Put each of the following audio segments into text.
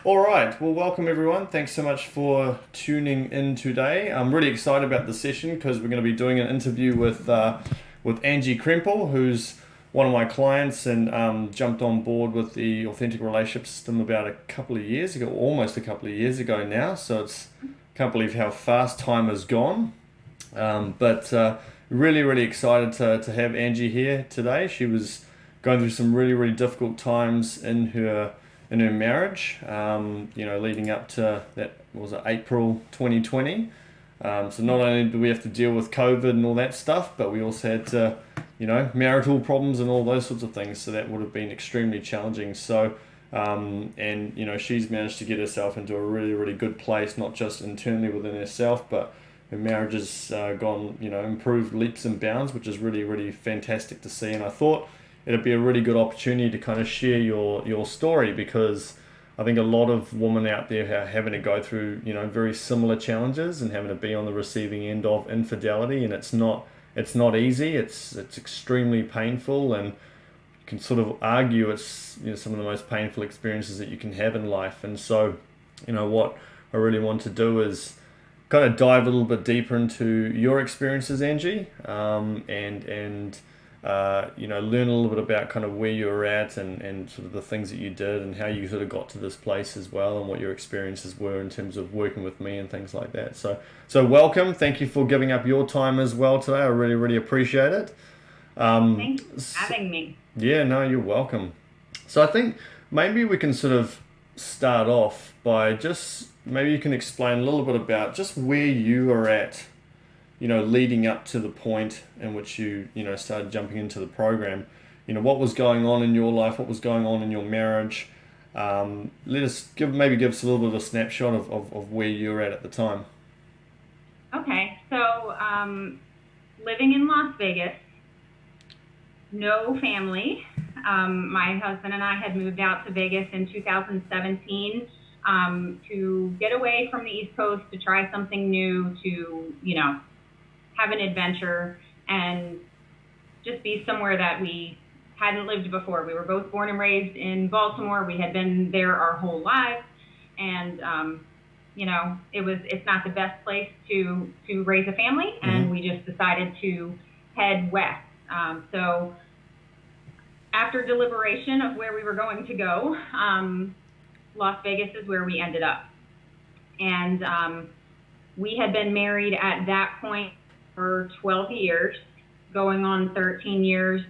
All right. Well, welcome everyone. Thanks so much for tuning in today. I'm really excited about the session because we're going to be doing an interview with Angi Krempel, who's one of my clients and jumped on board with the authentic relationship system about a couple of years ago, almost a couple of years ago now. So it's can't believe how fast time has gone. But really, really excited to have Angi here today. She was going through some really, really difficult times in her marriage. Leading up to that was it April 2020. So not only do we have to deal with COVID and all that stuff, but we also had to, marital problems and all those sorts of things. So that would have been extremely challenging. So she's managed to get herself into a really, really good place, not just internally within herself, but her marriage has gone, improved leaps and bounds, which is really, really fantastic to see. And I thought it'd be a really good opportunity to kind of share your story, because I think a lot of women out there are having to go through, very similar challenges and having to be on the receiving end of infidelity, and it's not easy. It's extremely painful, and you can sort of argue it's some of the most painful experiences that you can have in life. And so, what I really want to do is kind of dive a little bit deeper into your experiences, Angi, learn a little bit about kind of where you were at and sort of the things that you did and how you sort of got to this place as well, and what your experiences were in terms of working with me and things like that. So welcome. Thank you for giving up your time as well today. I really, really appreciate it. Thank you for having me. Yeah, no, you're welcome. So I think maybe we can sort of start off by just maybe you can explain a little bit about just where you are at, leading up to the point in which you started jumping into the program. What was going on in your life, what was going on in your marriage. Let us give us a little bit of a snapshot of where you were at the time. Okay, so living in Las Vegas, no family. My husband and I had moved out to Vegas in 2017 to get away from the East Coast, to try something new, to, have an adventure and just be somewhere that we hadn't lived before. We were both born and raised in Baltimore. We had been there our whole lives, and it's not the best place to raise a family, and we just decided to head west. So after deliberation of where we were going to go, Las Vegas is where we ended up. And we had been married at that point for 12 years, going on 13 years.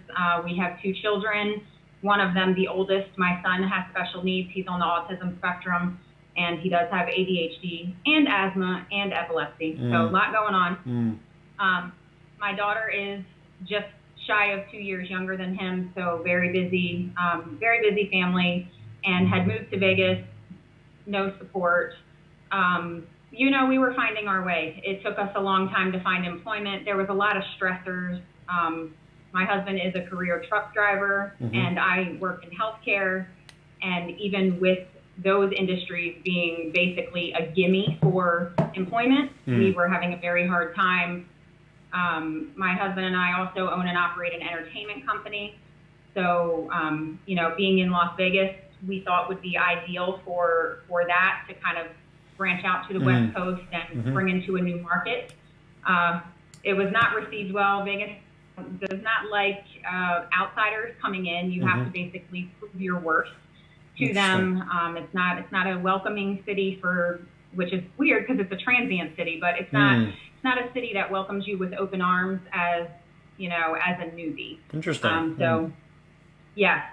We have two children. One of them, the oldest, my son, has special needs. He's on the autism spectrum, and he does have ADHD and asthma and epilepsy. So a lot going on. My daughter is just shy of 2 years younger than him, so very busy family, and had moved to Vegas, no support. We were finding our way. It took us a long time to find employment. There was a lot of stressors. My husband is a career truck driver, and I work in healthcare. And even with those industries being basically a gimme for employment, we were having a very hard time. My husband and I also own and operate an entertainment company. So, being in Las Vegas, we thought would be ideal for that, to kind of branch out to the West Coast and bring into a new market. It was not received well. Vegas does not like outsiders coming in. You have to basically prove your worth to them. It's not a welcoming city which is weird because it's a transient city, but it's not a city that welcomes you with open arms as a newbie. Interesting. Yes,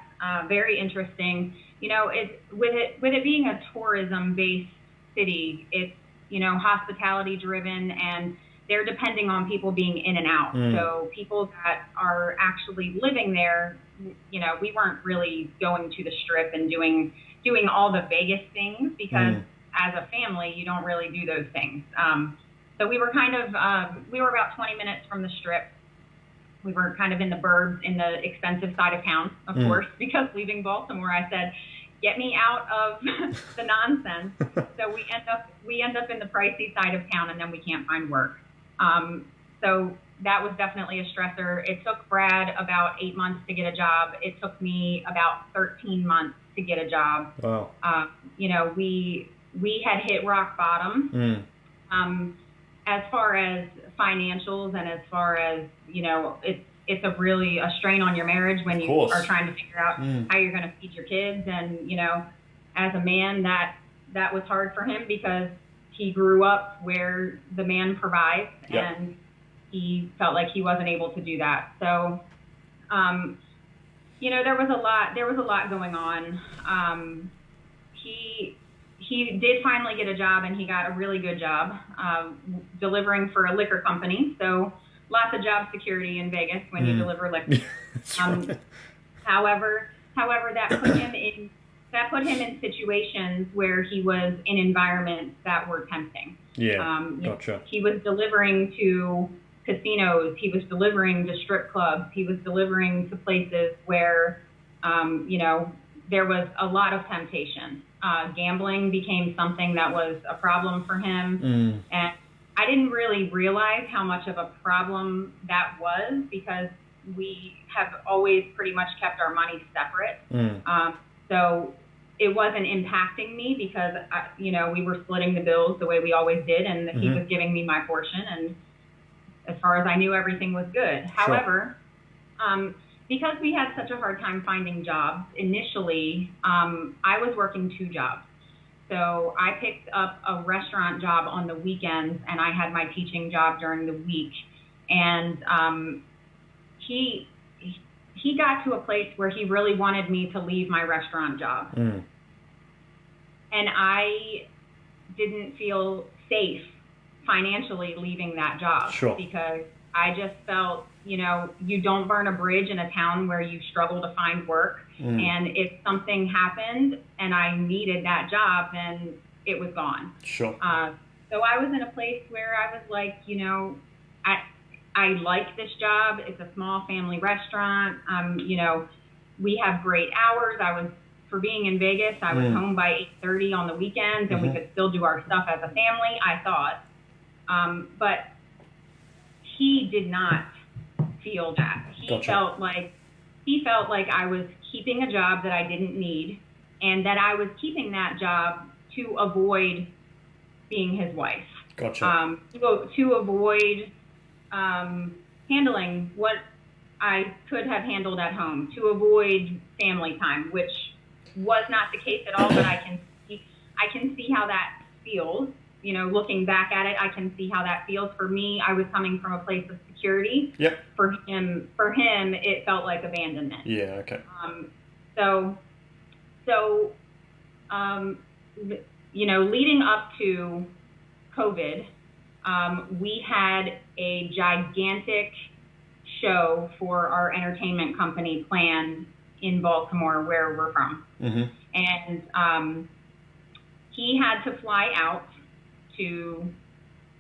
very interesting. With it being a tourism-based city, it's hospitality driven, and they're depending on people being in and out. So people that are actually living there, we weren't really going to the Strip and doing all the Vegas things, because as a family, you don't really do those things. So we were we were about 20 minutes from the Strip. We were kind of in the burbs, in the expensive side of town, of course, because leaving Baltimore, I said, get me out of the nonsense. So we end up in the pricey side of town, and then we can't find work. So that was definitely a stressor. It took Brad about 8 months to get a job. It took me about 13 months to get a job. Wow. You know, we had hit rock bottom. As far as financials and as far as, you know, it's a strain on your marriage when you are trying to figure out how you're going to feed your kids. And, you know, as a man, that was hard for him because he grew up where the man provides, and he felt like he wasn't able to do that. So, you know, there was a lot going on. He did finally get a job, and he got a really good job, delivering for a liquor company. So lots of job security in Vegas when you deliver liquor. Right. However, that put him in situations where he was in environments that were tempting. Yeah, gotcha. He was delivering to casinos. He was delivering to strip clubs. He was delivering to places where, you know, there was a lot of temptation. Gambling became something that was a problem for him. And I didn't really realize how much of a problem that was because we have always pretty much kept our money separate. So it wasn't impacting me because, you know, we were splitting the bills the way we always did, and he was giving me my portion. And as far as I knew, everything was good. Sure. However, because we had such a hard time finding jobs initially, I was working 2 jobs. So I picked up a restaurant job on the weekends, and I had my teaching job during the week. And he got to a place where he really wanted me to leave my restaurant job. And I didn't feel safe financially leaving that job. Sure. Because I just felt, you know, you don't burn a bridge in a town where you struggle to find work. And if something happened and I needed that job, then it was gone. Sure. So I was in a place where I was like, you know, I like this job. It's a small family restaurant. You know, we have great hours. For being in Vegas, I was home by 8:30 on the weekends, and we could still do our stuff as a family, I thought. But he did not feel that. He felt like I was keeping a job that I didn't need, and that I was keeping that job to avoid being his wife. Gotcha. To avoid handling what I could have handled at home, to avoid family time, which was not the case at all, but I can see how that feels. You know, looking back at it, I can see how that feels. For me, I was coming from a place of security. Yep. For him, it felt like abandonment. Yeah. Okay. You know, leading up to COVID, we had a gigantic show for our entertainment company planned in Baltimore, where we're from. And he had to fly out to,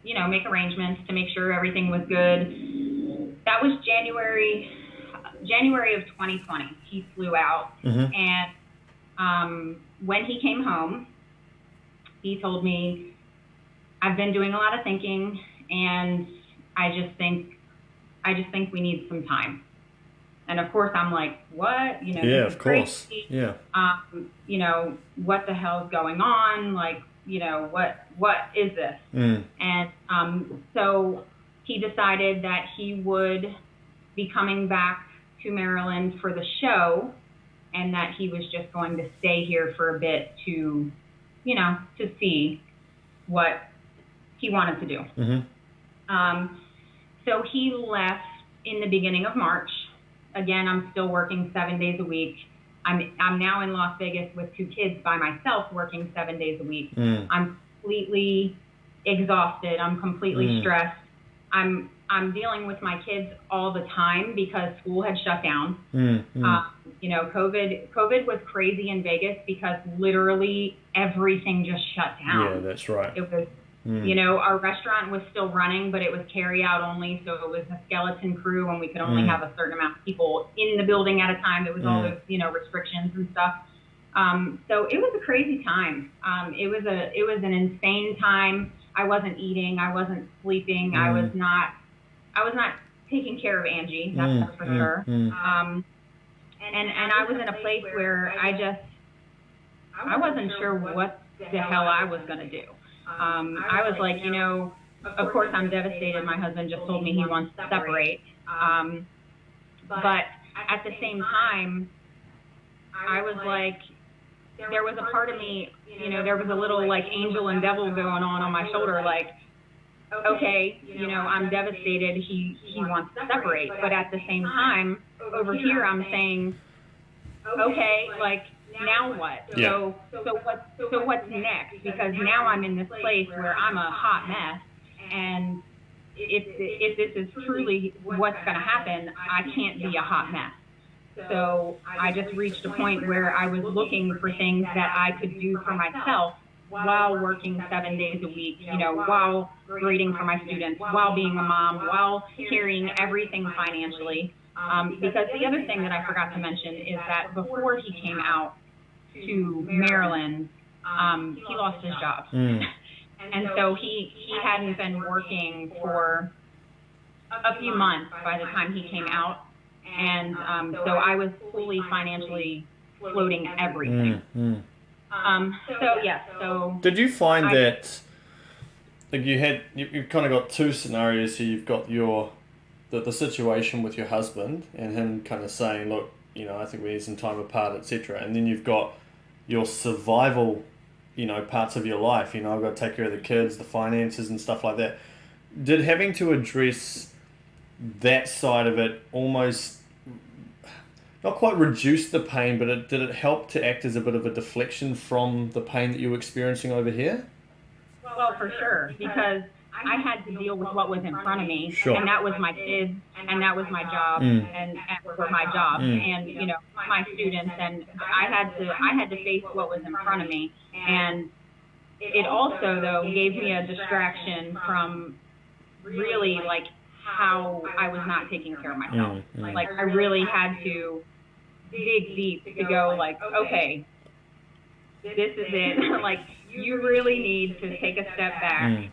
you know, make arrangements to make sure everything was good. That was January of 2020. He flew out, and when he came home, he told me, "I've been doing a lot of thinking, and I just think we need some time." And of course, I'm like, "What? You know, yeah, this is of course, crazy. Yeah. You know, what the hell's going on? Like, you know, what is this?" And so he decided that he would be coming back to Maryland for the show, and that he was just going to stay here for a bit to, you know, to see what he wanted to do. So he left in the beginning of March. Again, I'm still working 7 days a week. I'm now in Las Vegas with 2 kids by myself, working 7 days a week. I'm completely exhausted. I'm completely stressed. I'm dealing with my kids all the time because school had shut down. You know, COVID was crazy in Vegas because literally everything just shut down. Yeah, that's right. It was, you know, our restaurant was still running, but it was carry out only. So it was a skeleton crew, and we could only have a certain amount of people in the building at a time. It was all those, you know, restrictions and stuff. So it was a crazy time. It was an insane time. I wasn't eating. I wasn't sleeping. I was not taking care of Angie. That's for sure. And I was in a place where I wasn't sure what the hell I was going to do. I was like, of course I'm devastated. My husband just told me he wants to separate. But at the same time, I was like, there was a part of me, there was a little like angel and devil going on my shoulder, like, okay, I'm devastated. He wants to separate. But at the same time, over here, I'm saying, okay, like, now what? Yeah. So what's next? Because now I'm in this place where I'm a hot mess, and if this is truly what's going to happen, I can't be a hot mess. So I just reached a point where I was looking for things that I could do for myself while working 7 days a week, while grading for my students, while being a mom, while carrying everything financially. Because the other thing that I forgot to mention is that before he came out to Maryland, he lost his job. And so he hadn't been working for a few months by the time he came out. And so I was fully financially floating everything. So did you find that like you've kind of got two scenarios here? You've got the situation with your husband and him kind of saying, look, I think we need some time apart, etc. And then you've got your survival, parts of your life. I've got to take care of the kids, the finances and stuff like that. Did having to address that side of it almost not quite reduce the pain, but did it help to act as a bit of a deflection from the pain that you were experiencing over here? Well, for sure, because I had to deal with what was in front of me, Sure. and that was my kids, and that was my job, and for my job, and my students, and I had to face what was in front of me, and it also though gave me a distraction from really like how I was not taking care of myself. Like I really had to dig deep to go like, okay, this is it. Like you really need to take a step back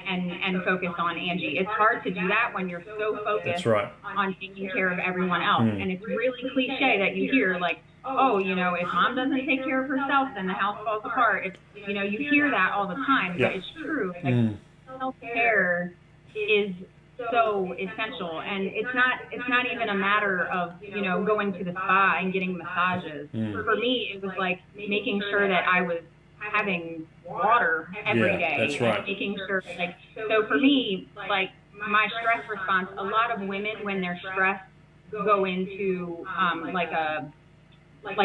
and focus on Angie. It's hard to do that when you're so focused on taking care of everyone else. And it's really cliche that you hear like, oh, if mom doesn't take care of herself, then the house falls apart. It's, you hear that all the time, but it's true. Like self-care is so essential, and it's not even a matter of going to the spa and getting massages. For me, it was like making sure that I was having water every day. That's right. And making sure, like, so for me, like my stress response, a lot of women when they're stressed go into like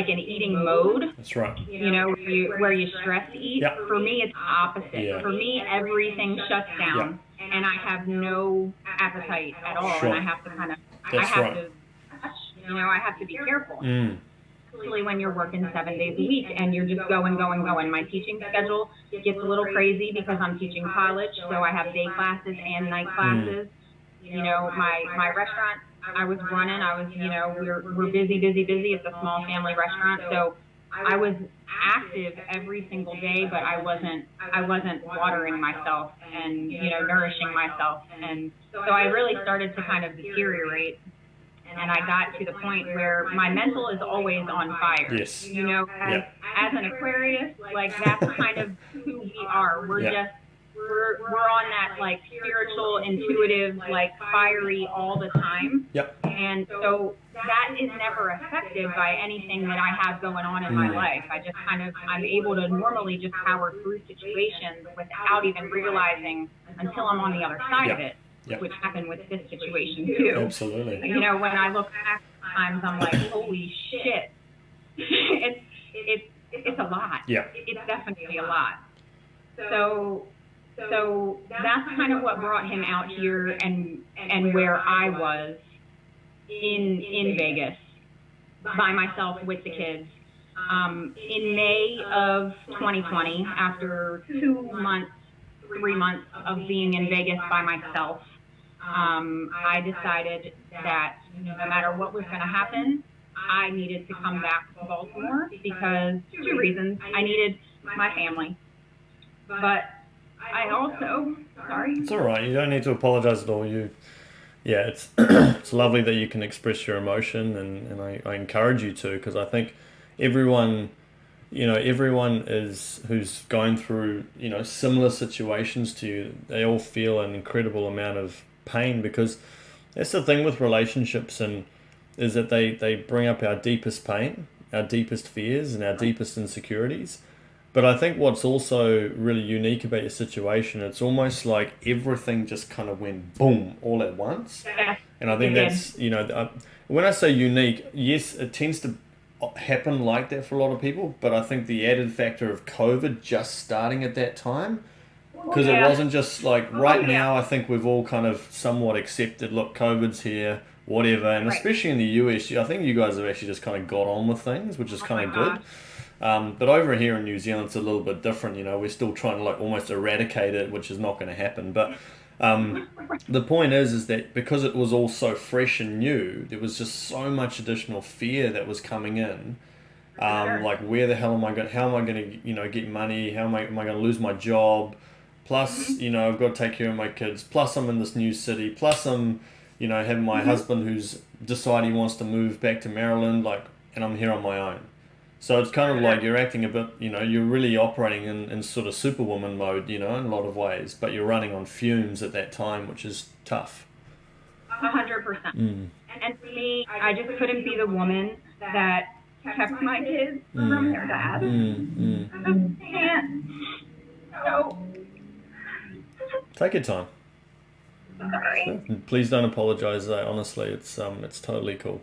an eating mode. That's right. Where you stress eat. Yep. For me, it's opposite. Yeah. For me, everything shuts down, and I have no appetite at all, and I have to kind of, I have to be careful. Especially when you're working 7 days a week and you're just going. My teaching schedule gets a little crazy because I'm teaching college, so I have day classes and night classes. My restaurant, I was running. We're busy. It's a small family restaurant, so I was active every single day, but I wasn't watering myself and nourishing myself, and so I really started to kind of deteriorate. And I got to the point where my mental is always on fire. Yes. As an Aquarius, like that's kind of who we are. We're just we're on that like spiritual, intuitive, like fiery all the time. Yep. And so that is never affected by anything that I have going on in my life. I'm able to normally just power through situations without even realizing until I'm on the other side of it. Yep. Which happened with this situation too. Absolutely. When I look back at times, I'm like, holy shit, it's a lot. Yeah. It's definitely a lot. So that's kind of what brought him out here and where I was in Vegas by myself with the kids. In May of 2020, after 3 months of being in Vegas by myself, I decided that no matter what was going to happen, I needed to come back to Baltimore because 2 reasons. I needed my family, but I also, sorry. It's all right. You don't need to apologize at all. It's it's lovely that you can express your emotion, and I encourage you to, because I think everyone everyone who's going through, similar situations to you, they all feel an incredible amount of pain, because that's the thing with relationships, and is that they bring up our deepest pain, our deepest fears, and our deepest insecurities. But I think what's also really unique about your situation, it's almost like everything just kind of went boom all at once. Yeah, And I think it that's, when I say unique, yes, it tends to happen like that for a lot of people, but I think the added factor of COVID just starting at that time, because it yeah. wasn't just like right now, I think we've all kind of somewhat accepted, look, COVID's here, whatever, and Right. especially in the US, I think you guys have actually just kind of got on with things, which is Oh kind my of gosh. good. But over here in New Zealand, it's a little bit different. We're still trying to like almost eradicate it, which is not going to happen. But the point is that because it was all so fresh and new, there was just so much additional fear that was coming in. Sure. Like, where the hell am I going? How am I going to get money? Am I going to lose my job? Plus, Mhm. I've got to take care of my kids. Plus, I'm in this new city. Plus, I'm having my Mhm. husband who's decided he wants to move back to Maryland. Like, and I'm here on my own. So it's kind of Sure. like you're acting a bit, you're really operating in sort of superwoman mode, in a lot of ways, but you're running on fumes at that time, which is tough. 100%. Mm. And for me, I just couldn't be the woman that kept my kids from Mm. their dad. Mm. Mm. I just can't. So Take your time. Sure. sorry. And please don't apologize. Honestly, it's totally cool.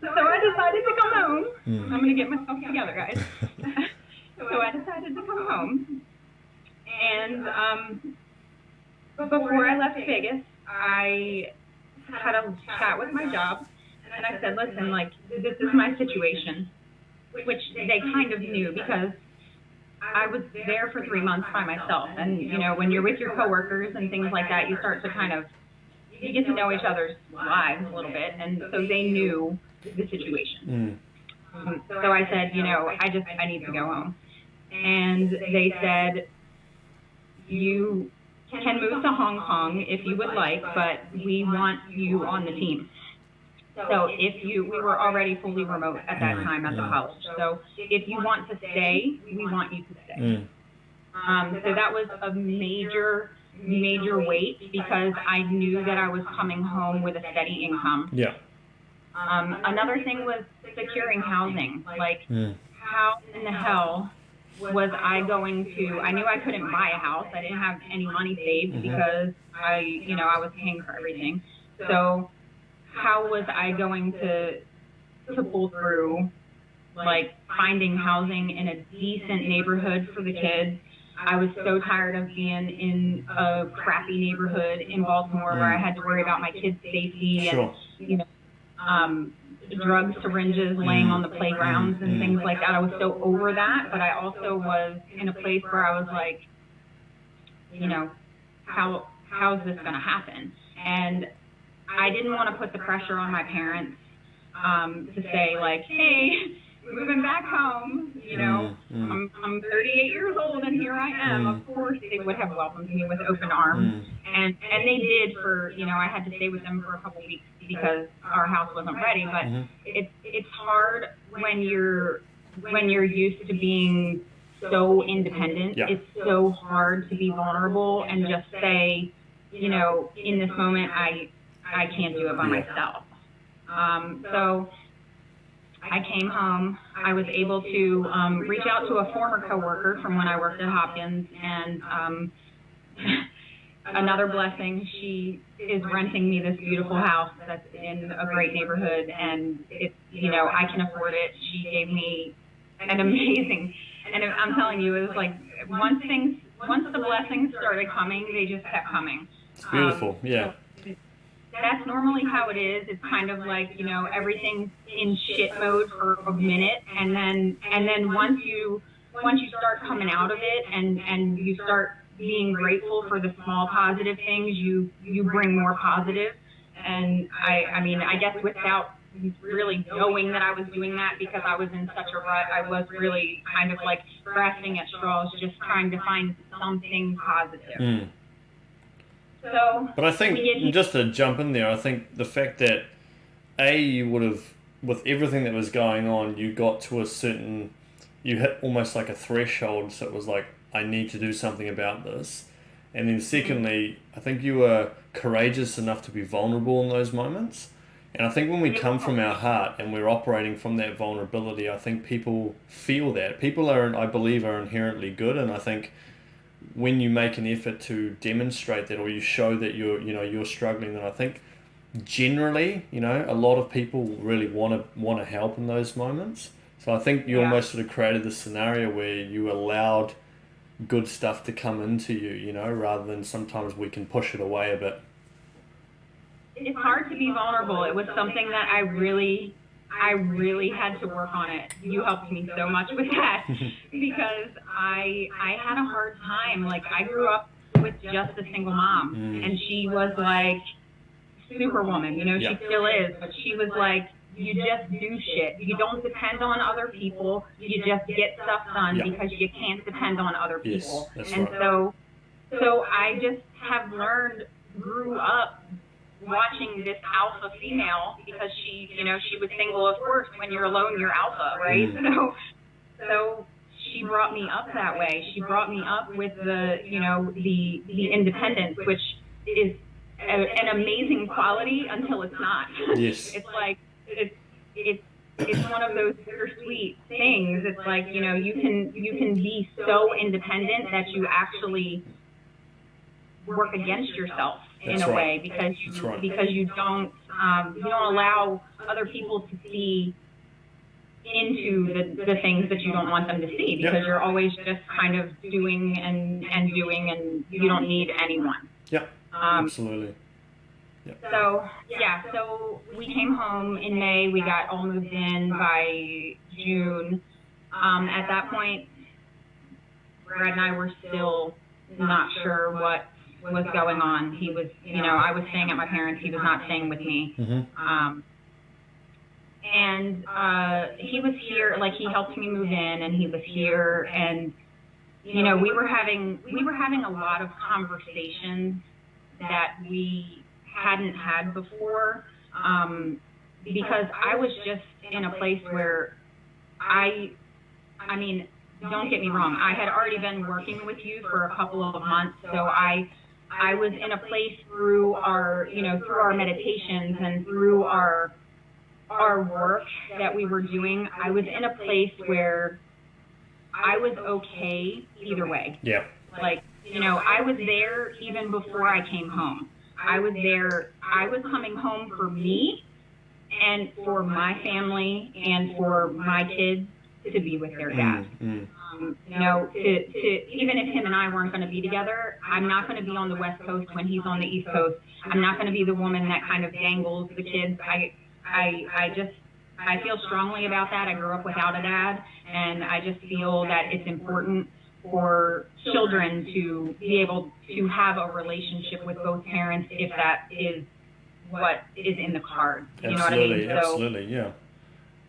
So I decided to come home. Mm. I'm gonna get myself together, guys. So I decided to come home, and before I left Vegas, I had a chat with my job, and I said, "Listen, like this is my situation," which they kind of knew because I was there for 3 months by myself. And when you're with your coworkers and things like that, you start to kind of you get to know each other's lives a little bit, and so they knew the situation. Mm. So I said, I need to go home. And they said, you can move to Hong Kong if you would like, but we want you on the team. So we were already fully remote at that time at the college. So if you want to stay, we want you to stay. Mm. So that was a major, major weight because I knew that I was coming home with a steady income. Yeah. Another thing was securing housing. Like, how in the hell was I going to? I knew I couldn't buy a house. I didn't have any money saved because I was paying for everything. So how was I going to pull through, like finding housing in a decent neighborhood for the kids? I was so tired of being in a crappy neighborhood in Baltimore where I had to worry about my kids' safety Sure. and drug syringes laying on the playgrounds and things like that. I was so over that, but I also was in a place where I was like, how's this going to happen? And I didn't want to put the pressure on my parents to say like, hey, moving back home, I'm 38 years old and here I am. Of course they would have welcomed me with open arms. And they did for, I had to stay with them for a couple weeks because our house wasn't ready. But it's hard when you're used to being so independent. Yeah. It's so hard to be vulnerable and just say, in this moment I can't do it by myself. So I came home. I was able to reach out to a former coworker from when I worked at Hopkins, and another blessing, she is renting me this beautiful house that's in a great neighborhood, and it's, I can afford it. She gave me an amazing, and I'm telling you, it was like once the blessings started coming, they just kept coming. It's beautiful. Yeah. So that's normally how it is. It's kind of like, everything's in shit mode for a minute, and then once you start coming out of it and you start being grateful for the small positive things, you bring more positive. And I guess without really knowing that I was doing that, because I was in such a rut, I was really kind of like grasping at straws, just trying to find something positive. So, but I think, just to jump in there, I think the fact that you would have with everything that was going on, you got to a certain, you hit almost like a threshold. So it was like, I need to do something about this. And then secondly, I think you were courageous enough to be vulnerable in those moments. And I think when we come from our heart and we're operating from that vulnerability, I think people feel that. People are, I believe, are inherently good. And I think when you make an effort to demonstrate that, or you show that you're struggling, then I think generally, a lot of people really want to help in those moments. So I think you almost sort of created this scenario where you allowed good stuff to come into you, rather than sometimes we can push it away a bit. It's hard to be vulnerable. It was something that I really had to work on it. You helped me so much with that because I had a hard time. Like, I grew up with just a single mom, and she was like superwoman. She still is, but she was like, you just do shit. You don't depend on other people. You just get stuff done because you can't depend on other people. Yes, and right. so I just have grew up watching this alpha female because she was single. Of course, when you're alone, you're alpha, right? So she brought me up that way. She brought me up with the independence, which is an amazing quality until it's not. Yes. It's like it's one of those bittersweet things. It's like, you can be so independent that you actually work against yourself in a way because you don't allow other people to see into the things that you don't want them to see because you're always just kind of doing and doing, and you don't need anyone. Yep. Absolutely. Yep. So we came home in May. We got all moved in by June. At that point, Brad and I were still not sure what was going on. He was, I was staying at my parents'. He was not staying with me. And he was here, like, he helped me move in, and he was here, and we were having a lot of conversations that we hadn't had before, because I was just in a place where I mean, don't get me wrong, I had already been working with you for a couple of months, so I was in a place through our meditations and through our work that we were doing, I was in a place where I was okay either way. Yeah. Like, I was there even before I came home. I was there. I was coming home for me and for my family and for my kids to be with their dad. To even if him and I weren't going to be together, I'm not going to be on the West Coast when he's on the East Coast. I'm not going to be the woman that kind of dangles the kids. I feel strongly about that. I grew up without a dad, and I just feel that it's important for children to be able to have a relationship with both parents if that is what is in the cards. You know what I mean? Absolutely, yeah.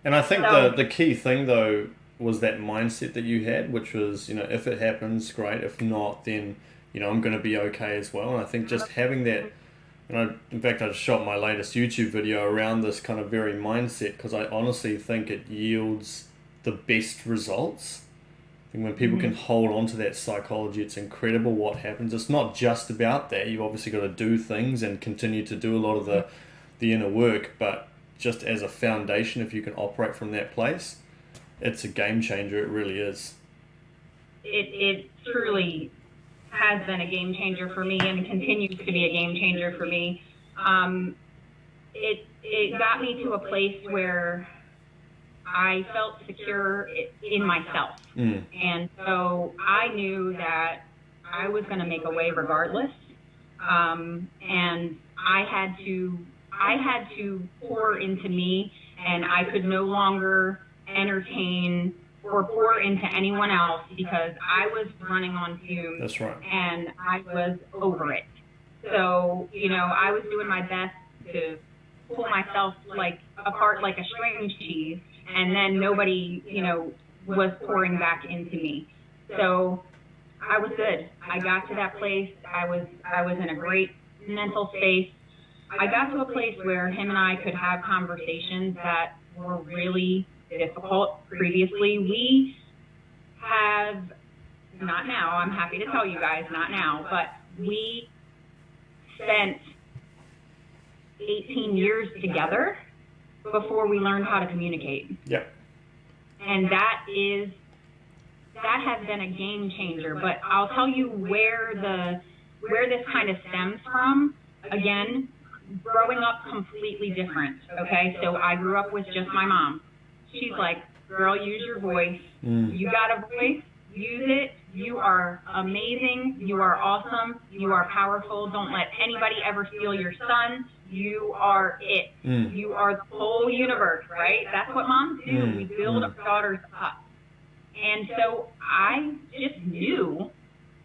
And I think the key thing, though, was that mindset that you had, which was, if it happens, great. If not, then, I'm going to be okay as well. And I think just having that, in fact, I just shot my latest YouTube video around this kind of very mindset because I honestly think it yields the best results. I think when people can hold on to that psychology, it's incredible what happens. It's not just about that. You've obviously got to do things and continue to do a lot of the inner work, but just as a foundation, if you can operate from that place, it's a game changer. It really is. It truly has been a game changer for me and continues to be a game changer for me. It got me to a place where I felt secure in myself. And so I knew that I was going to make a way regardless. And I had to pour into me, and I could no longer entertain or pour into anyone else because I was running on fumes. That's right. And I was over it. So, I was doing my best to pull myself apart like a string cheese, and then nobody, was pouring back into me. So I was good. I got to that place. I was in a great mental space. I got to a place where him and I could have conversations that were really difficult previously. We have, not now, I'm happy to tell you guys, not now, but we spent 18 years together before we learned how to communicate. Yep. And that has been a game changer. But I'll tell you where this kind of stems from. Again, growing up completely different. Okay, so I grew up with just my mom. She's like, girl, use your voice. You got a voice, use it. You are amazing. You are awesome. You are powerful. Don't let anybody ever steal your son. You are it. You are the whole universe, right? That's what moms do. We build our daughters up. And so I just knew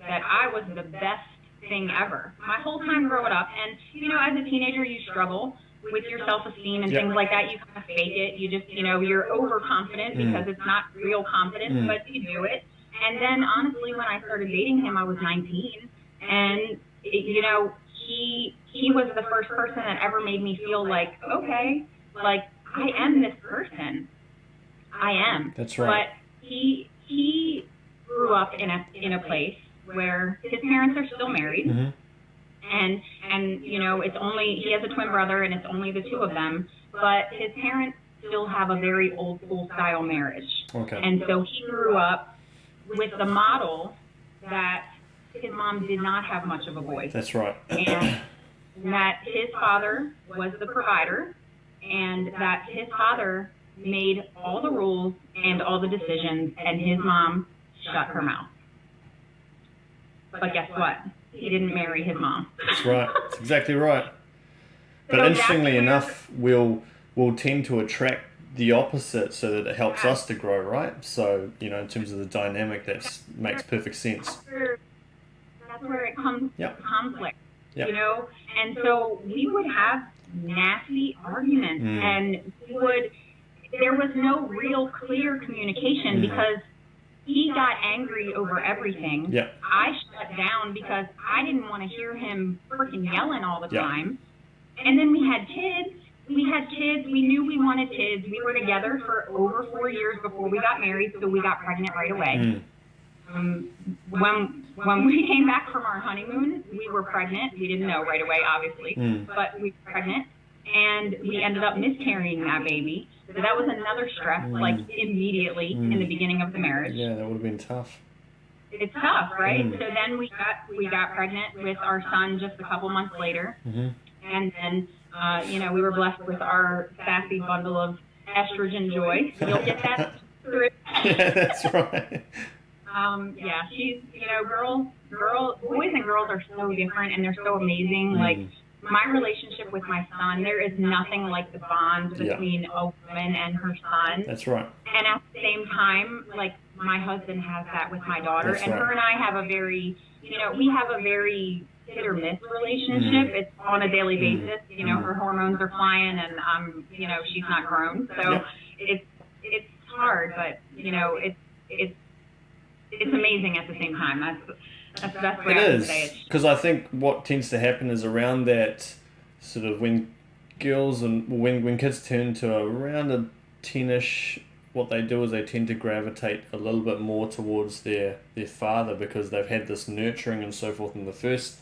that I was the best thing ever. My whole time growing up, and as a teenager, you struggle with your self-esteem and things like that. You kind of fake it. You just, you're overconfident because it's not real confidence, but you do it. And then honestly, when I started dating him, I was 19, and he was the first person that ever made me feel like, okay, like I am this person. I am. That's right. But he grew up in a place where his parents are still married, and it's only, he has a twin brother, and it's only the two of them. But his parents still have a very old school style marriage. Okay. And so he grew up with the model that his mom did not have much of a voice. That's right. And that his father was the provider, and that his father made all the rules and all the decisions, and his mom shut her mouth. But guess what? He didn't marry his mom. That's right. That's exactly right. But So interestingly enough, we'll tend to attract the opposite so that it helps us to grow, right? So, in terms of the dynamic, that makes perfect sense. That's where it comes to conflict, Yep. And so we would have nasty arguments, and there was no real clear communication because he got angry over everything. Yep. I shut down because I didn't want to hear him freaking yelling all the Yep. time. And then we had kids. We knew we wanted kids. We were together for over 4 years before we got married, so we got pregnant right away. When we came back from our honeymoon, we were pregnant. We didn't know right away, obviously, but we were pregnant, and we ended up miscarrying that baby. So that was another stress, like immediately in the beginning of the marriage. Yeah, that would have been tough. It's tough, right? So then we got pregnant with our son just a couple months later, and then we were blessed with our sassy bundle of estrogen joy. You'll get that through. Yeah, that's right. She's, boys and girls are so different, and they're so amazing. Like, my relationship with my son, there is nothing like the bond between a woman and her son. That's right. And at the same time, like, my husband has that with my daughter. That's and right. Her and I have a very, we have a very hit or miss relationship. It's on a daily basis. Her hormones are flying, and she's not grown. So it's hard, but, it's amazing at the same time. That's the best way I can say it. Because I think what tends to happen is around that sort of when girls and when kids turn to around a 10-ish, what they do is they tend to gravitate a little bit more towards their father because they've had this nurturing and so forth in the first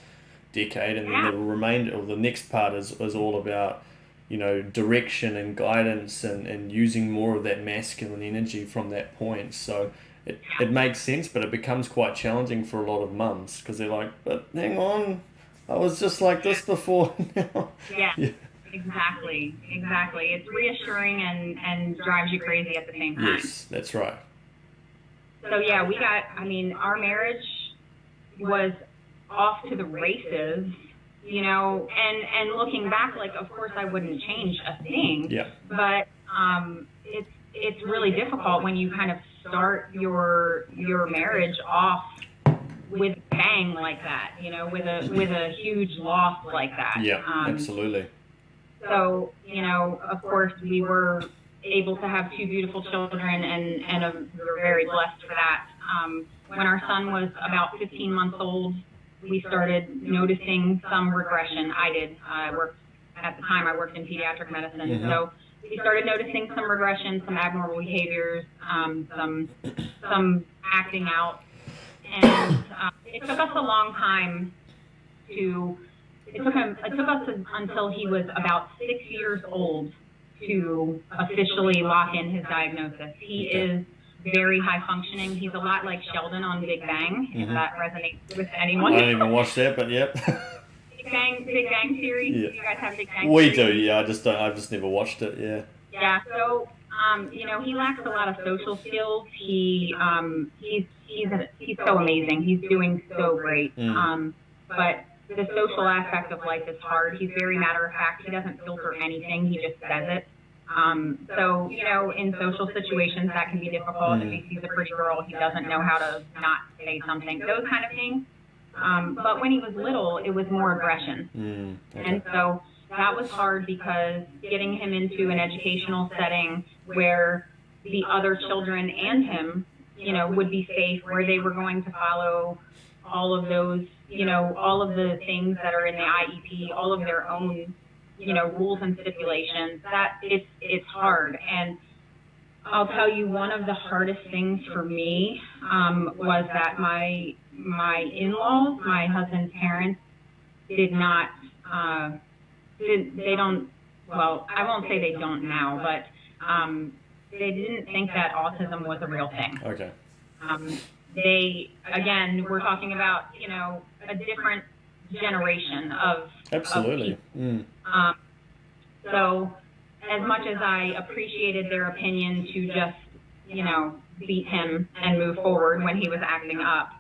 decade, and then the remainder, or the next part is all about direction and guidance and using more of that masculine energy from that point. So it makes sense, but it becomes quite challenging for a lot of mums because they're like, but hang on, I was just like this before. Yeah, exactly. It's reassuring and drives you crazy at the same time. Yes, that's right. So our marriage was off to the races, and looking back, like, of course I wouldn't change a thing. Yeah. But it's really difficult when you kind of start your marriage off with a bang like that, with a huge loss like that. Yeah, absolutely. So, of course we were able to have two beautiful children, and we were very blessed for that. When our son was about 15 months old, we started noticing some regression. I did. At the time I worked in pediatric medicine, so we started noticing some regression, some abnormal behaviors, some acting out, and it took us a long time to. It took us until he was about 6 years old to officially lock in his diagnosis. He is very high functioning. He's a lot like Sheldon on Big Bang, if that resonates with anyone. I didn't even watch that, but yep. Big Bang Theory. Yeah. You guys have Big Bang We Theory? do, yeah. I've just never watched it, yeah. Yeah. So, he lacks a lot of social skills. He's so amazing. He's doing so great. But the social aspect of life is hard. He's very matter of fact. He doesn't filter anything. He just says it. So, in social situations, that can be difficult. If he sees a pretty girl, he doesn't know how to not say something, those kind of things. But when he was little, it was more aggression. And so that was hard because getting him into an educational setting where the other children and him, would be safe, where they were going to follow all of those, all of the things that are in the IEP, all of their own, rules and stipulations, that it's hard. And I'll tell you, one of the hardest things for me was that my in-laws, my husband's parents, did not, they don't, well, I won't say they don't now, but they didn't think that autism was a real thing. Okay. We're talking about, a different generation of Absolutely. So as much as I appreciated their opinion to just, beat him and move forward when he was acting up,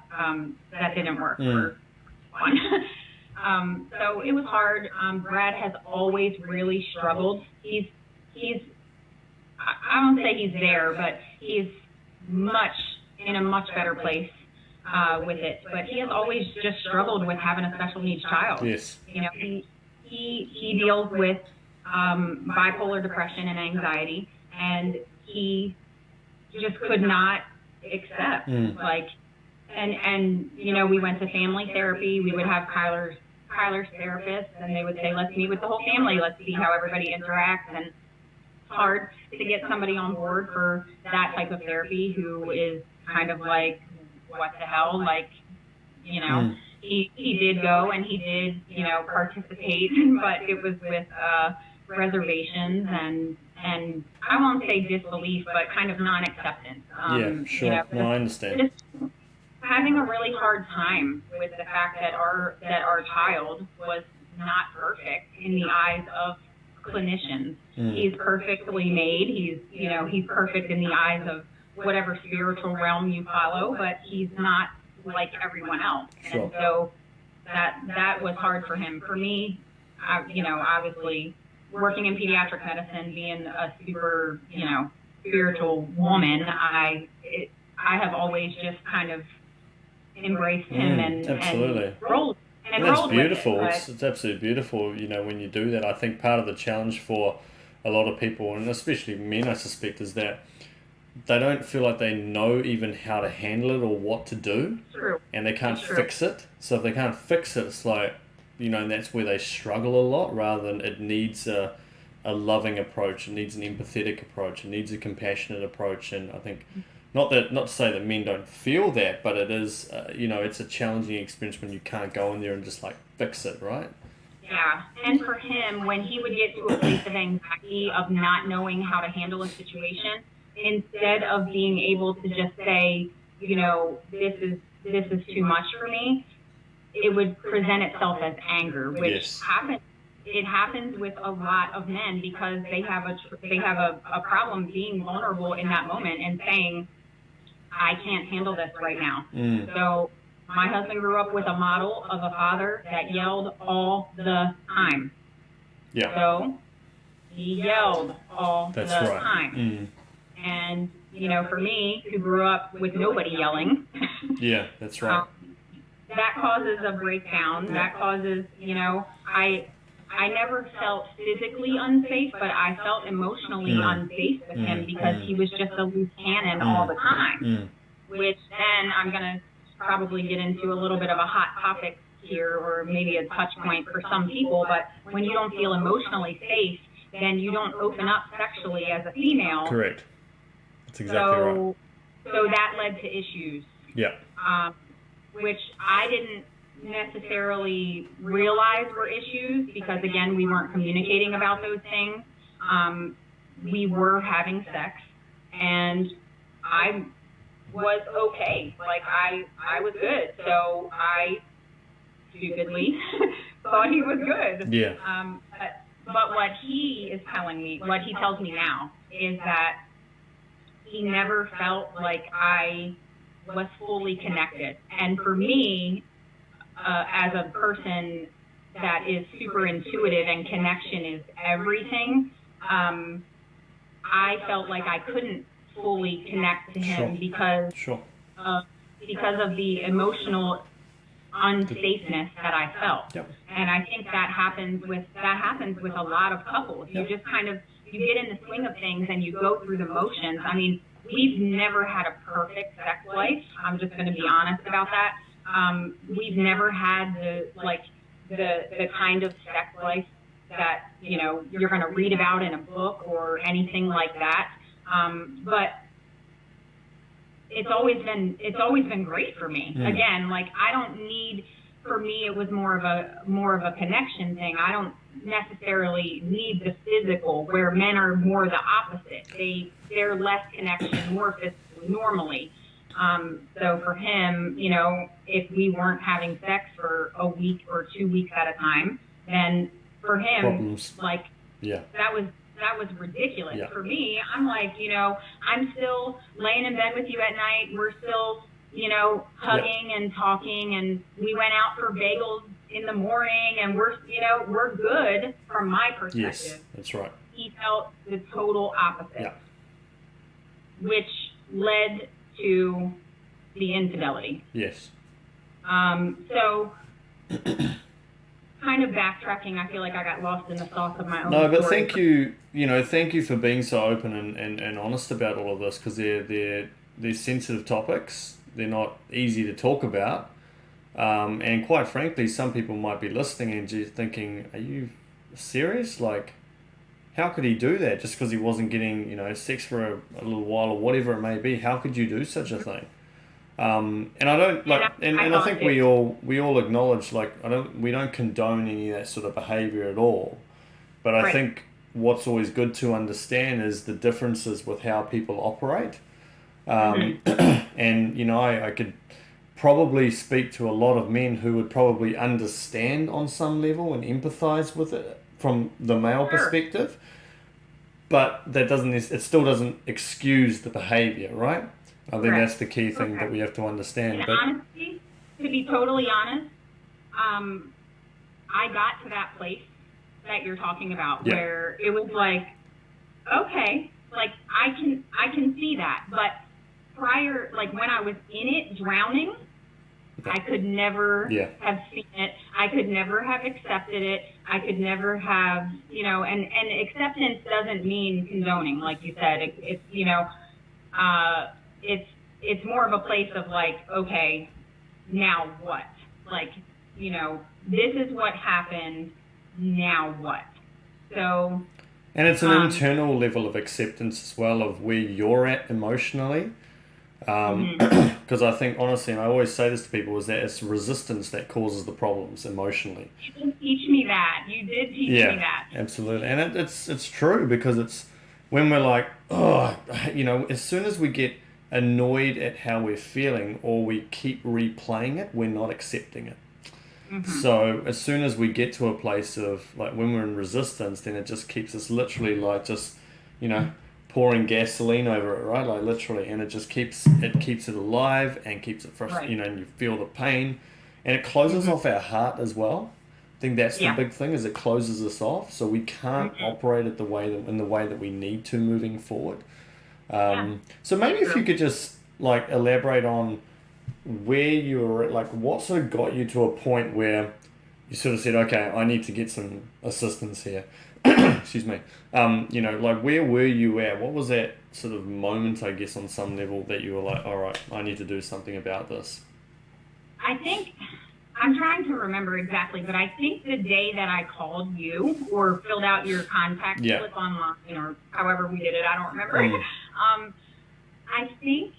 that didn't work for one. So it was hard. Brad has always really struggled. I won't say he's there, but he's in a much better place with it. But he has always just struggled with having a special needs child. Yes. He deals with bipolar depression and anxiety, and he just could not accept and we went to family therapy. We would have Kyler's therapist, and they would say, let's meet with the whole family, let's see how everybody interacts. And it's hard to get somebody on board for that type of therapy who is kind of like, what the hell, he did go and he did participate, but it was with reservations and I won't say disbelief, but kind of non-acceptance. Sure. No, I understand. Just having a really hard time with the fact that our child was not perfect in the eyes of clinicians. He's perfectly made. He's perfect in the eyes of whatever spiritual realm you follow, but he's not like everyone else. Sure. And so that was hard for him. For me, obviously working in pediatric medicine, being a super, spiritual woman, I have always just kind of embraced him and rolled. And that's beautiful. It's absolutely beautiful, when you do that. I think part of the challenge for a lot of people, and especially men, I suspect, is that they don't feel like they know even how to handle it or what to do. True. And they can't fix it. So if they can't fix it, it's like, and that's where they struggle a lot, rather than it needs a loving approach, it needs an empathetic approach, it needs a compassionate approach. And I think, not to say that men don't feel that, but it is, it's a challenging experience when you can't go in there and just fix it, right? Yeah, and for him, when he would get to a place of anxiety, of not knowing how to handle a situation, instead of being able to just say, this is too much for me, it would present itself as anger, which happens with a lot of men because they have a problem being vulnerable in that moment and saying, I can't handle this right now. So my husband grew up with a model of a father that yelled all the time. Yeah. So he yelled all the right. time. And, for me, who grew up with nobody yelling. Yeah, that's right. That causes a breakdown. That causes, I never felt physically unsafe, but I felt emotionally unsafe with him because he was just a loose cannon all the time. Which then I'm going to probably get into a little bit of a hot topic here, or maybe a touch point for some people, but when you don't feel emotionally safe, then you don't open up sexually as a female. Correct. That's exactly right. So that led to issues. Yeah. Which I didn't necessarily realize were issues because, again, we weren't communicating about those things. We were having sex, and I was okay. Like, I was good. So I stupidly thought he was good. Yeah. But what he is telling me, what he tells me now, is that he never felt like I was fully connected. And for me, as a person that is super intuitive and connection is everything, I felt like I couldn't fully connect to him because of the emotional unsafeness that I felt. Yep. And I think that happens with a lot of couples. You just kind of, you get in the swing of things and you go through the motions. I mean, we've never had a perfect sex life. I'm just going to be honest about that. We've never had the kind of sex life that, you know, you're going to read about in a book or anything like that. But it's always been great for me. Again, like, I don't need, for me it was more of a connection thing. I don't necessarily need the physical, where men are more the opposite. They're less connection, more physical normally. So for him, you know, if we weren't having sex for a week or 2 weeks at a time, then for him, problems. Like, that was ridiculous. Yeah. For me, I'm like, you know, I'm still laying in bed with you at night. We're still, you know, hugging and talking, and we went out for bagels in the morning, and we're good from my perspective. Yes, that's right. He felt the total opposite, Yeah. which led to the infidelity. Yes. So kind of backtracking, I feel like I got lost in the sauce of my own No, but story. thank you for being so open and honest about all of this, because they're sensitive topics. They're not easy to talk about. And quite frankly, some people might be listening and just thinking, are you serious? Like, how could he do that just because he wasn't getting, you know, sex for a little while or whatever it may be? How could you do such a thing? And I don't like, and I think we all acknowledge, like, we don't condone any of that sort of behavior at all. But I think what's always good to understand is the differences with how people operate. And, you know, I could probably speak to a lot of men who would probably understand on some level and empathize with it from the male perspective, but it still doesn't excuse the behavior, right? I think that's the key thing that we have to understand. And but honestly, to be totally honest, I got to that place that you're talking about where it was like, okay, like I can see that, but prior, like when I was in it drowning, I could never have seen it. I could never have accepted it. I could never have, you know, and acceptance doesn't mean condoning, like you said. It's you know, it's more of a place of like, okay, now what? Like, you know, this is what happened, now what? So. And it's an internal level of acceptance as well of where you're at emotionally. Because I think, honestly, and I always say this to people, is that it's resistance that causes the problems emotionally. You did teach me that. You did teach me that. Absolutely. And it's true, because it's when we're like, oh, you know, as soon as we get annoyed at how we're feeling or we keep replaying it, we're not accepting it. So as soon as we get to a place of, like, when we're in resistance, then it just keeps us literally like just, you know, pouring gasoline over it, right? Like literally, and it just keeps it alive and keeps it fresh, you know, and you feel the pain, and it closes off our heart as well. I think that's the big thing, is it closes us off, so we can't operate it in the way that we need to moving forward. So maybe if you could just like elaborate on where you were, like what sort of got you to a point where you sort of said, okay, I need to get some assistance here. Excuse me. You know, like where were you at? What was that sort of moment, I guess, on some level that you were like, all right, I need to do something about this? I I'm trying to remember exactly, but I think the day that I called you or filled out your contact slip online or however we did it, I don't remember. I think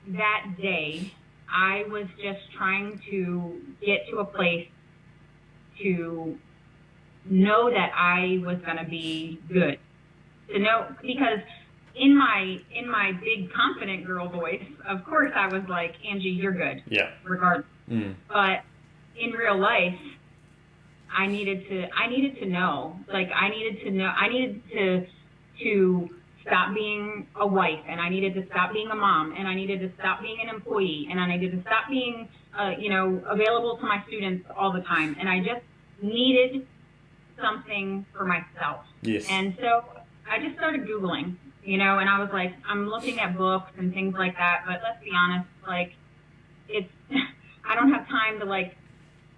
that day I was just trying to get to a place to know that I was going to be good. To know, because in my big confident girl voice, of course I was like, Angie, you're good. Yeah. Regardless. But in real life, I needed to know. Like I needed to stop being a wife, and I needed to stop being a mom, and I needed to stop being an employee, and I needed to stop being available to my students all the time. And I just needed something for myself. Yes. And so I just started Googling, and I was like, I'm looking at books and things like that, but let's be honest, like I don't have time to like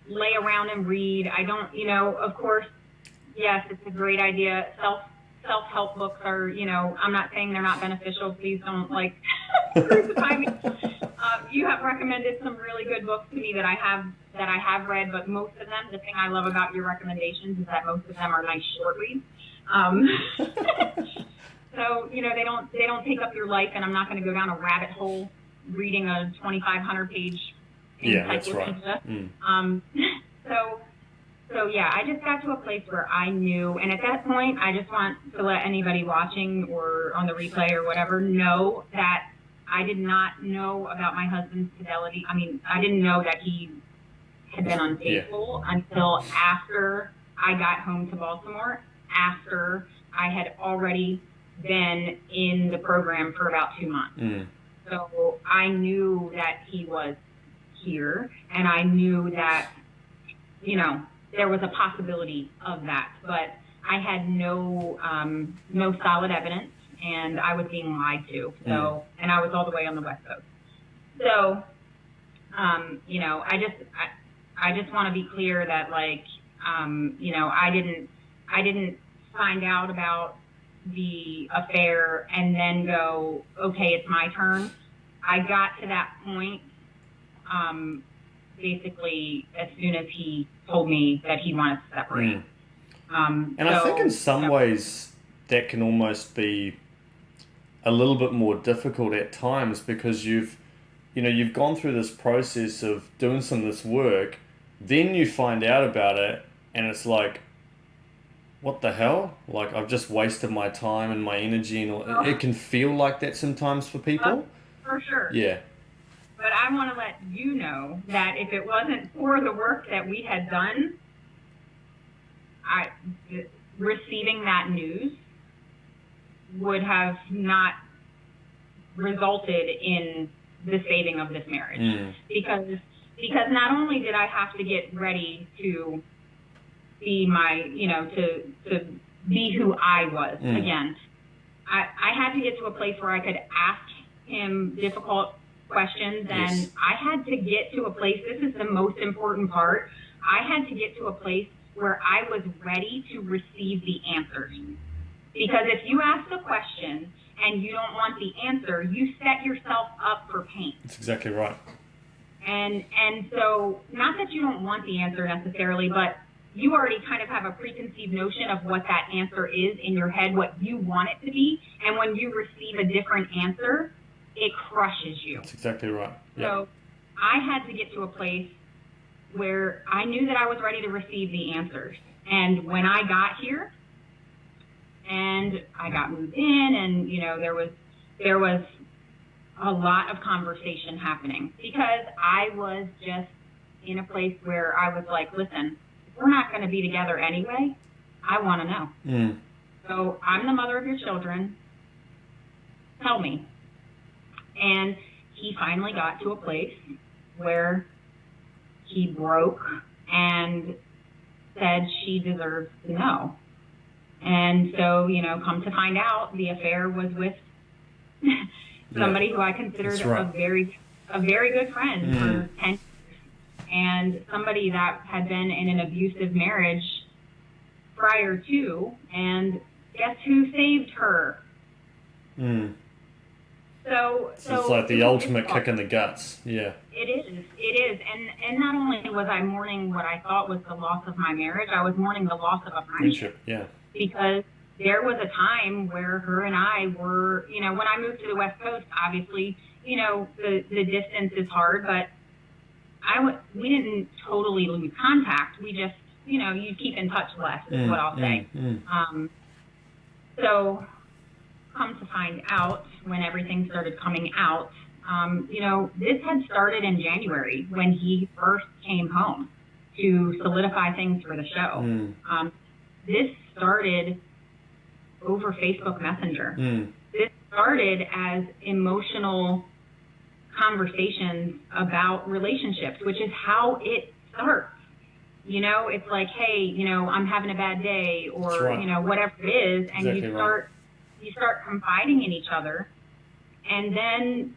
lay around and read. I don't, of course, yes, it's a great idea. Self-help books are, I'm not saying they're not beneficial. Please don't like crucify me. You have recommended some really good books to me that I have read, but most of them, the thing I love about your recommendations is that most of them are nice short reads. So, they don't take up your life, and I'm not going to go down a rabbit hole reading a 2,500 page encyclopedia. So yeah, I just got to a place where I knew, and at that point, I just want to let anybody watching or on the replay or whatever know that I did not know about my husband's fidelity. I mean, I didn't know that he had been unfaithful until after I got home to Baltimore, after I had already been in the program for about 2 months. So I knew that he was here, and I knew that, there was a possibility of that, but I had no solid evidence, and I was being lied to. So, and I was all the way on the West Coast. So, I just want to be clear that I didn't find out about the affair and then go, okay, it's my turn. I got to that point, basically as soon as he told me that he wanted to separate. I think in some ways that can almost be a little bit more difficult at times, because you've gone through this process of doing some of this work, then you find out about it, and it's like, what the hell? Like, I've just wasted my time and my energy, and all. It can feel like that sometimes for people. For sure. Yeah. But I want to let you know that if it wasn't for the work that we had done, receiving that news would have not resulted in the saving of this marriage. Because not only did I have to get ready to be to be who I was again, I had to get to a place where I could ask him difficult questions, and I had to get to a place, this is the most important part, I had to get to a place where I was ready to receive the answers. Because if you ask a question and you don't want the answer, you set yourself up for pain. That's exactly right. And so, not that you don't want the answer necessarily, but you already kind of have a preconceived notion of what that answer is in your head, what you want it to be, and when you receive a different answer, it crushes you. That's exactly right. So I had to get to a place where I knew that I was ready to receive the answers. And when I got here and I got moved in, and there was a lot of conversation happening, because I was just in a place where I was like, listen, if we're not going to be together anyway, I want to know. So I'm the mother of your children. Tell me. And he finally got to a place where he broke and said she deserves to know. And so, come to find out, the affair was with somebody who I considered a very good friend for 10 years, and somebody that had been in an abusive marriage prior to, and guess who saved her? So it's like the ultimate kick in the guts. Yeah. It is, and not only was I mourning what I thought was the loss of my marriage, I was mourning the loss of a friendship. Yeah. Because there was a time where her and I were, you know, when I moved to the West Coast, obviously, you know, the distance is hard, but we didn't totally lose contact. We just, you know, you keep in touch less, is what I'll say. So come to find out, when everything started coming out, you know, this had started in January when he first came home to solidify things for the show. This started over Facebook Messenger. This started as emotional conversations about relationships, which is how it starts. You know, it's like, hey, you know, I'm having a bad day, or, you know, whatever it is, and you start confiding in each other, and then,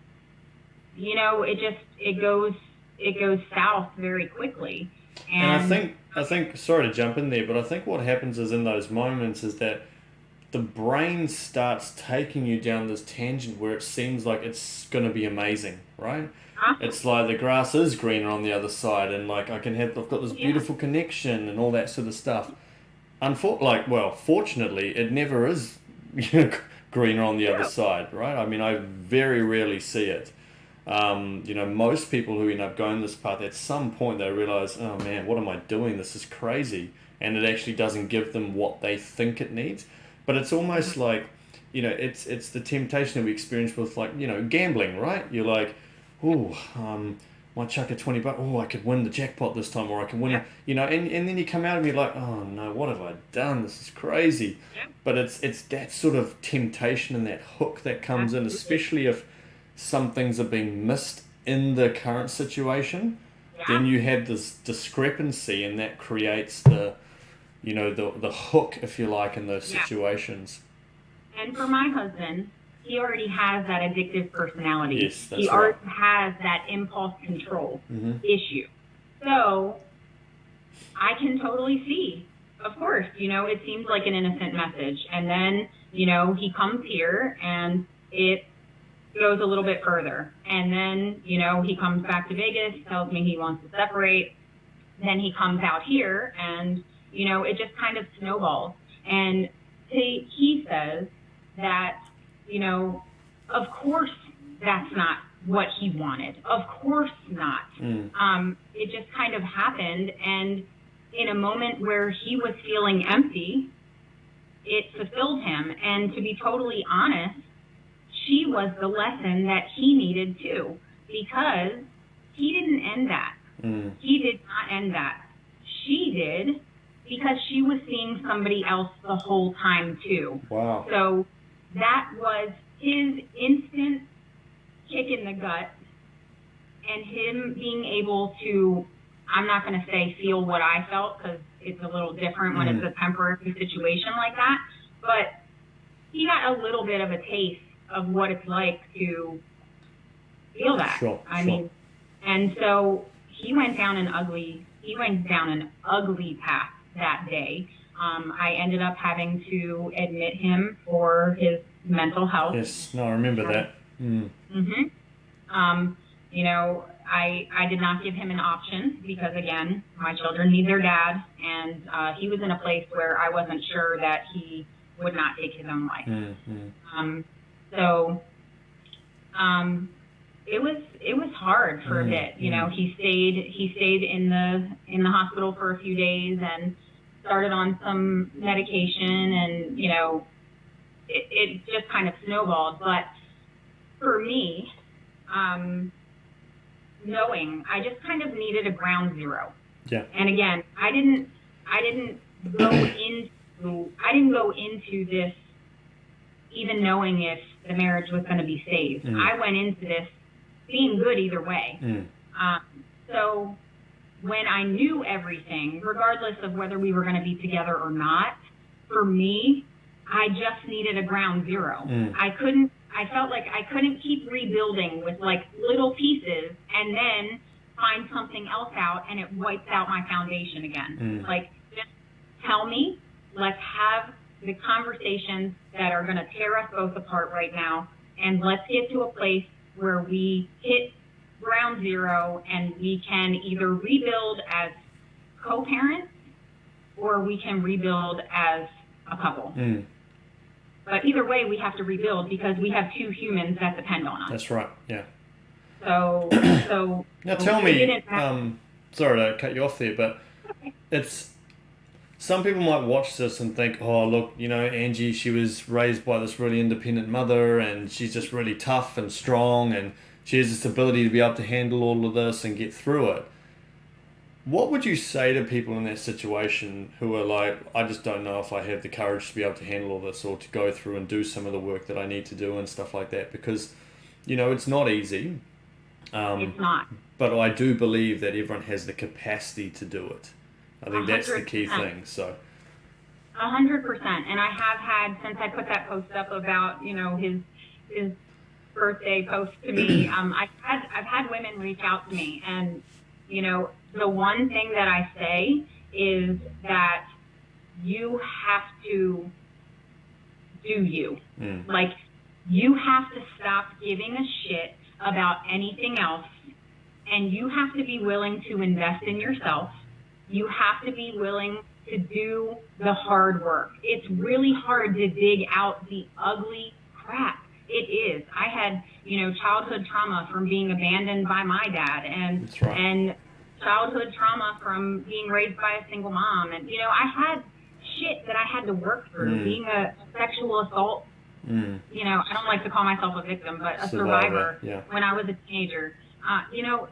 you know, it goes south very quickly. And I think, sorry to jump in there, but I think what happens is in those moments is that the brain starts taking you down this tangent where it seems like it's going to be amazing, right? It's like the grass is greener on the other side, and like I've got this beautiful connection and all that sort of stuff. Fortunately, it never is greener on the other side, right? I mean, I very rarely see it. You know, most people who end up going this path, at some point they realize, oh man, what am I doing? This is crazy. And it actually doesn't give them what they think it needs. But it's almost like, you know, it's the temptation that we experience with, like, you know, gambling, right? You're like, might chuck a $20, I could win the jackpot this time, or I can win it, you know, and then you come out and you're like, oh no, what have I done? This is crazy. But it's that sort of temptation and that hook that comes in, especially if some things are being missed in the current situation. Then you have this discrepancy, and that creates the hook, if you like, in those situations. And for my husband, he already has that addictive personality. Yes, that's he already has that impulse control issue. So I can totally see, of course, you know, it seems like an innocent message. And then, you know, he comes here and it goes a little bit further. And then, you know, he comes back to Vegas, tells me he wants to separate. Then he comes out here and, you know, it just kind of snowballs. And he says that, you know, of course that's not what he wanted. Of course not. It just kind of happened. And in a moment where he was feeling empty, it fulfilled him. And to be totally honest, she was the lesson that he needed too, because he didn't end that. He did not end that. She did, because she was seeing somebody else the whole time too. Wow. So that was his instant kick in the gut, and him being able to, I'm not going to say feel what I felt, because it's a little different when it's a temporary situation like that, but he got a little bit of a taste of what it's like to feel that. I mean, and so he went down an ugly path that day. I ended up having to admit him for his mental health. Yes, no, I remember that. You know, I did not give him an option, because again, my children need their dad, and he was in a place where I wasn't sure that he would not take his own life. So it was hard for a bit. You know, he stayed in the hospital for a few days and started on some medication, and you know, it just kind of snowballed. But for me, knowing I just kind of needed a ground zero. Yeah. And again, I didn't go into this even knowing if the marriage was going to be saved. I went into this being good either way. So when I knew everything, regardless of whether we were going to be together or not, for me, I just needed a ground zero. I felt like I couldn't keep rebuilding with like little pieces and then find something else out and it wipes out my foundation again. Like, just tell me, let's have the conversations that are going to tear us both apart right now, and let's get to a place where we hit ground zero and we can either rebuild as co-parents or we can rebuild as a couple. But either way, we have to rebuild because we have two humans that depend on us. That's right. Yeah. So now tell me, sorry to cut you off there, but it's, some people might watch this and think, oh, look, you know, Angie, she was raised by this really independent mother and she's just really tough and strong and she has this ability to be able to handle all of this and get through it. What would you say to people in that situation who are like, I just don't know if I have the courage to be able to handle all this or to go through and do some of the work that I need to do and stuff like that? Because, you know, it's not easy. It's not. But I do believe that everyone has the capacity to do it. I think 100%. That's the key thing. So 100%. And I have had, since I put that post up about, you know, his birthday post to me, I've had women reach out to me, and, you know, the one thing that I say is that you have to do you. Like, you have to stop giving a shit about anything else, and you have to be willing to invest in yourself. You have to be willing to do the hard work. It's really hard to dig out the ugly crap. It is. I had, you know, childhood trauma from being abandoned by my dad, and and childhood trauma from being raised by a single mom. And, you know, I had shit that I had to work through. Being a sexual assault, you know, I don't like to call myself a victim, but a survivor when I was a teenager. You know,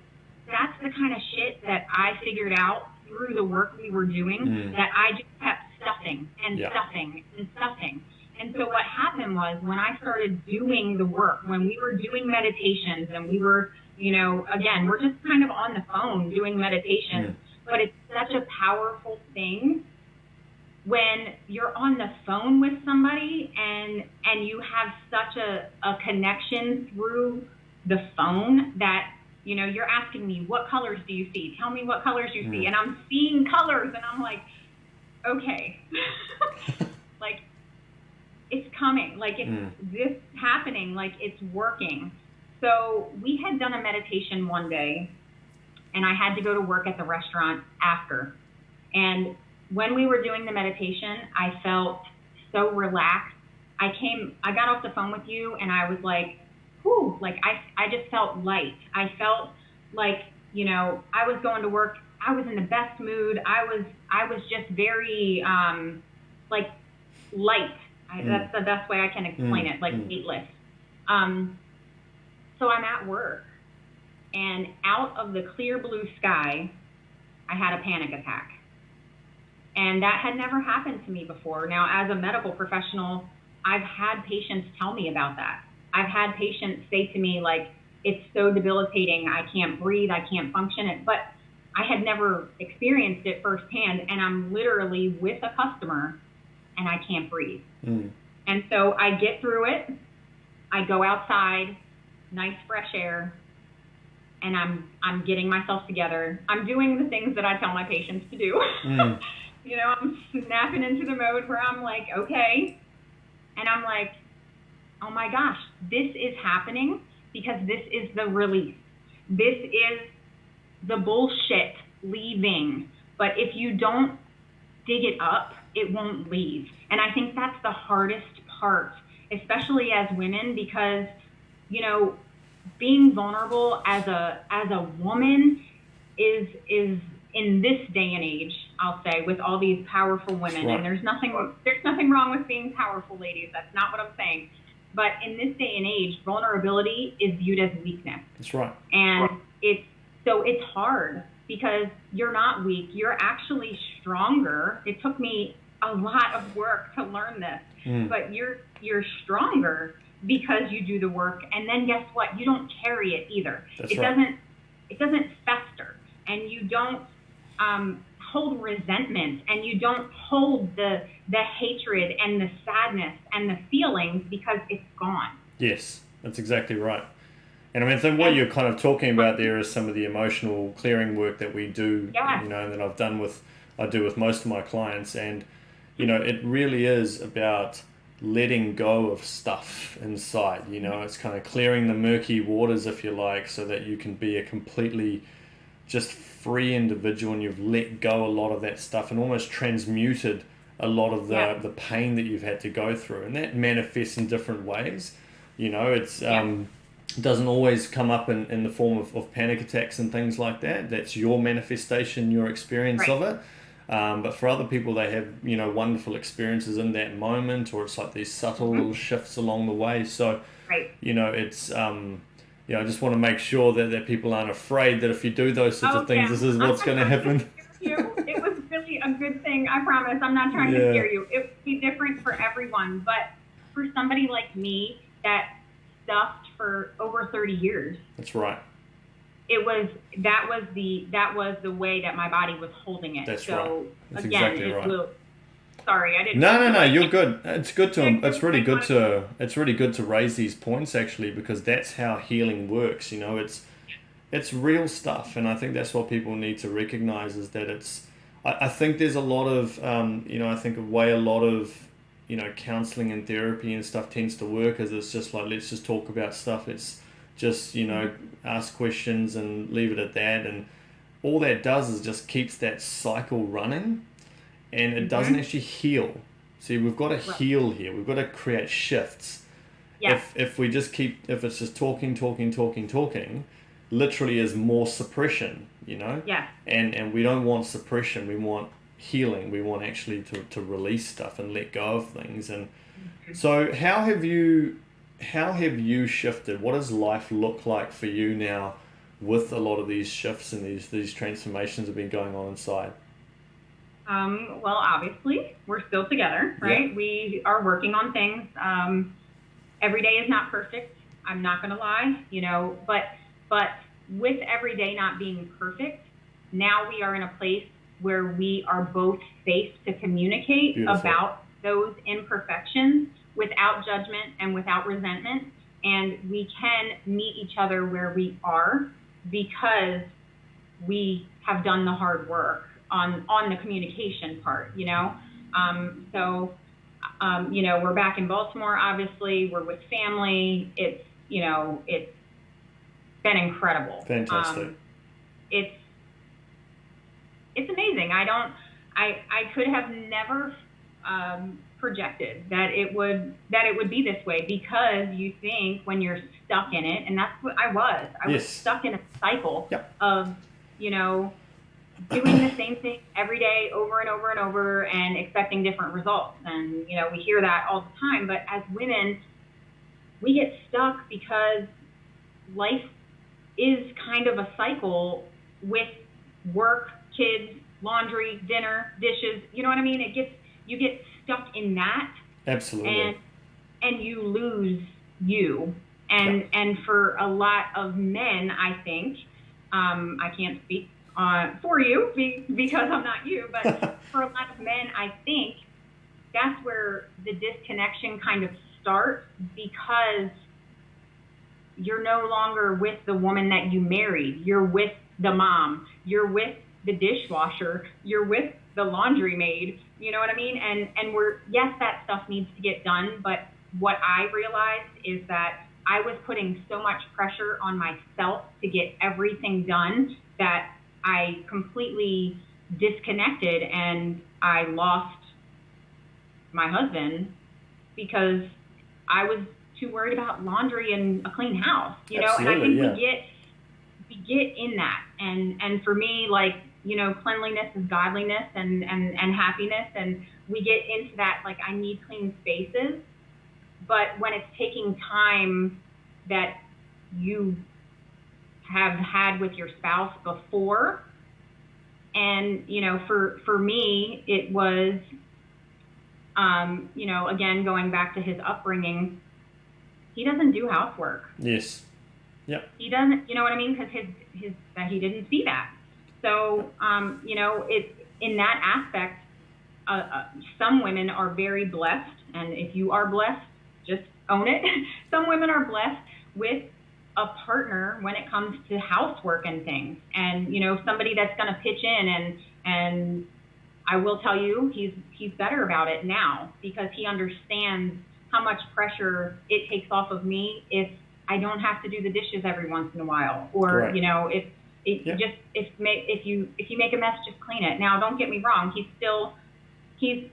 that's the kind of shit that I figured out through the work we were doing, that I just kept stuffing and stuffing and stuffing. And so what happened was, when I started doing the work, when we were doing meditations and we were, you know, again, we're just kind of on the phone doing meditations, but it's such a powerful thing when you're on the phone with somebody and you have such a connection through the phone that, you know, you're asking me, what colors do you see? Tell me what colors you see. And I'm seeing colors, and I'm like, okay, like, it's coming, like, it's this happening, like, it's working. So we had done a meditation one day, and I had to go to work at the restaurant after. And when we were doing the meditation, I felt so relaxed. I got off the phone with you, and I was like, whew, like, I just felt light. I felt like, you know, I was going to work, I was in the best mood. I was just very, like, light. That's the best way I can explain it, like weightless. So I'm at work, and out of the clear blue sky, I had a panic attack. And that had never happened to me before. Now, as a medical professional, I've had patients tell me about that. I've had patients say to me, like, it's so debilitating, I can't breathe, I can't function. But I had never experienced it firsthand, and I'm literally with a customer, and I can't breathe. And so I get through it, I go outside, nice fresh air, and I'm getting myself together. I'm doing the things that I tell my patients to do. You know, I'm snapping into the mode where I'm like, okay. And I'm like, oh my gosh, this is happening because this is the release. This is the bullshit leaving. But if you don't dig it up, it won't leave. And I think that's the hardest part, especially as women, because, you know, being vulnerable as a woman is in this day and age, I'll say, with all these powerful women, and there's nothing wrong with being powerful, ladies. That's not what I'm saying. But in this day and age, vulnerability is viewed as weakness. That's right. And it's hard because you're not weak. You're actually stronger. It took me a lot of work to learn this, but you're stronger because you do the work. And then guess what? You don't carry it either. It doesn't fester, and you don't hold resentment, and you don't hold the hatred and the sadness and the feelings because it's gone. Yes, that's exactly right. And I mean, I think what you're kind of talking about there is some of the emotional clearing work that we do, you know, that I do with most of my clients. And, you know, it really is about letting go of stuff inside. You know, it's kind of clearing the murky waters, if you like, so that you can be a completely just free individual, and you've let go a lot of that stuff and almost transmuted a lot of Yeah. the pain that you've had to go through, and that manifests in different ways. You know, it's Yeah. doesn't always come up in the form of panic attacks and things like that. That's your manifestation, your experience Right. of it. But for other people, they have, you know, wonderful experiences in that moment, or it's like these subtle Hmm. little shifts along the way. So, Right. you know, it's you know, I just want to make sure that people aren't afraid that if you do those sorts of Oh things, yeah. this is I'm what's not going to trying to happen. scare you. It was really a good thing. I promise. I'm not trying to Yeah, scare you. It would be different for everyone, but for somebody like me that stuffed for over 30 years, that's right. it was that was the way that my body was holding it. That's right. So That's again, exactly it right. will. Sorry, I didn't No, mean no, to no. like You're good. It's good to. give everybody one. It's really good to raise these points actually, because that's how healing works. You know, it's real stuff, and I think that's what people need to recognize is that it's. I think there's a lot of you know, I think the way a lot of, you know, counseling and therapy and stuff tends to work is it's just like, let's just talk about stuff. It's just, you know, ask questions and leave it at that, and all that does is just keeps that cycle running, and it doesn't Mm-hmm. actually heal. See, we've got to Right. heal here. We've got to create shifts. Yes. If we just keep, if it's just talking, literally is more suppression, you know. Yes. And we don't want suppression. We want healing. We want actually to release stuff and let go of things. And so how have you shifted? What does life look like for you now with a lot of these shifts and these transformations have been going on inside? Well, obviously, we're still together, Yeah. right? We are working on things. Every day is not perfect. I'm not going to lie, you know, but with every day not being perfect, now we are in a place where we are both safe to communicate Beautiful. about those imperfections without judgment and without resentment. And we can meet each other where we are because we have done the hard work on the communication part, you know. So you know, we're back in Baltimore. Obviously, we're with family. It's, you know, it's been incredible. Fantastic. It's it's amazing. I could have never projected that it would be this way, because you think when you're stuck in it, and that's what I was. I was Yes. stuck in a cycle Yep. of, you know, doing the same thing every day over and over and over and expecting different results. And, you know, we hear that all the time. But as women, we get stuck because life is kind of a cycle with work, kids, laundry, dinner, dishes. You know what I mean? You get stuck in that, Absolutely. and you lose you. And for a lot of men, I think, I can't speak for you because I'm not you, but for a lot of men, I think that's where the disconnection kind of starts, because you're no longer with the woman that you married. You're with the mom. You're with the dishwasher. You're with the laundry maid. You know what I mean? And yes, that stuff needs to get done. But what I realized is that I was putting so much pressure on myself to get everything done that I completely disconnected, and I lost my husband because I was too worried about laundry and a clean house, you know. And I Absolutely, think yeah. we get in that, and for me, like, you know, cleanliness is godliness, and happiness, and we get into that, like, I need clean spaces. But when it's taking time that you have had with your spouse before, and, you know, for me, it was, you know, again, going back to his upbringing, he doesn't do housework. Yes. Yep. He doesn't, you know what I mean? Because that he didn't see that. So, you know, in that aspect, some women are very blessed, and if you are blessed, just own it. Some women are blessed with a partner when it comes to housework and things, and, you know, somebody that's going to pitch in and I will tell you, he's better about it now because he understands how much pressure it takes off of me if I don't have to do the dishes every once in a while, or Right. you know, if you make a mess, just clean it. Now, don't get me wrong, he's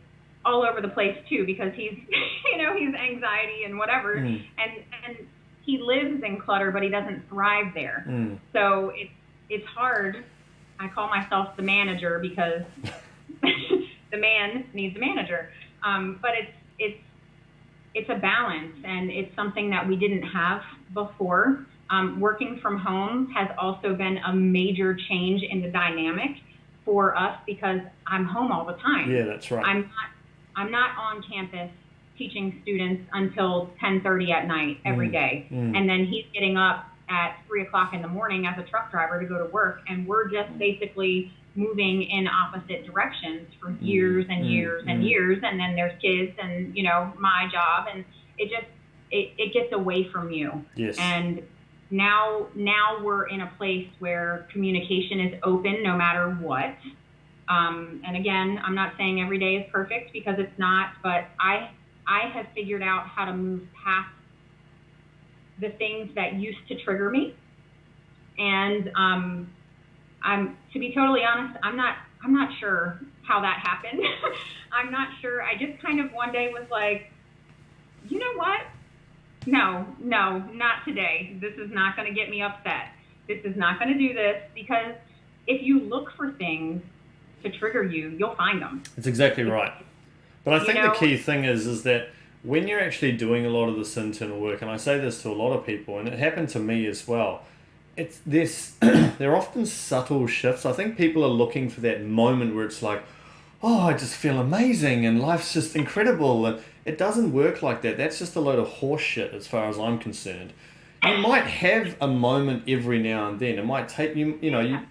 all over the place too because he's he's anxiety and whatever, and he lives in clutter, but he doesn't thrive there. So it's hard. I call myself the manager because the man needs a manager. But it's a balance, and it's something that we didn't have before. Working from home has also been a major change in the dynamic for us because I'm home all the time. Yeah, that's right. I'm not on campus teaching students until 10:30 at night every day. And then he's getting up at 3:00 in the morning as a truck driver to go to work, and we're just basically moving in opposite directions for years and years and years. And then there's kids and my job, and it gets away from you. Yes. And now we're in a place where communication is open no matter what. And again, I'm not saying every day is perfect because it's not, but I have figured out how to move past the things that used to trigger me. And to be totally honest, I'm not sure how that happened. I'm not sure. I just kind of one day was like, you know what? No, not today. This is not going to get me upset. This is not going to do this, because if you look for things to trigger you, you'll find them. That's exactly right. But I think the key thing is that when you're actually doing a lot of this internal work, and I say this to a lot of people, and it happened to me as well, it's this. They're often subtle shifts. I think people are looking for that moment where it's like, oh, I just feel amazing and life's just incredible. And it doesn't work like that. That's just a load of horse shit as far as I'm concerned. You might have a moment every now and then. It might take you,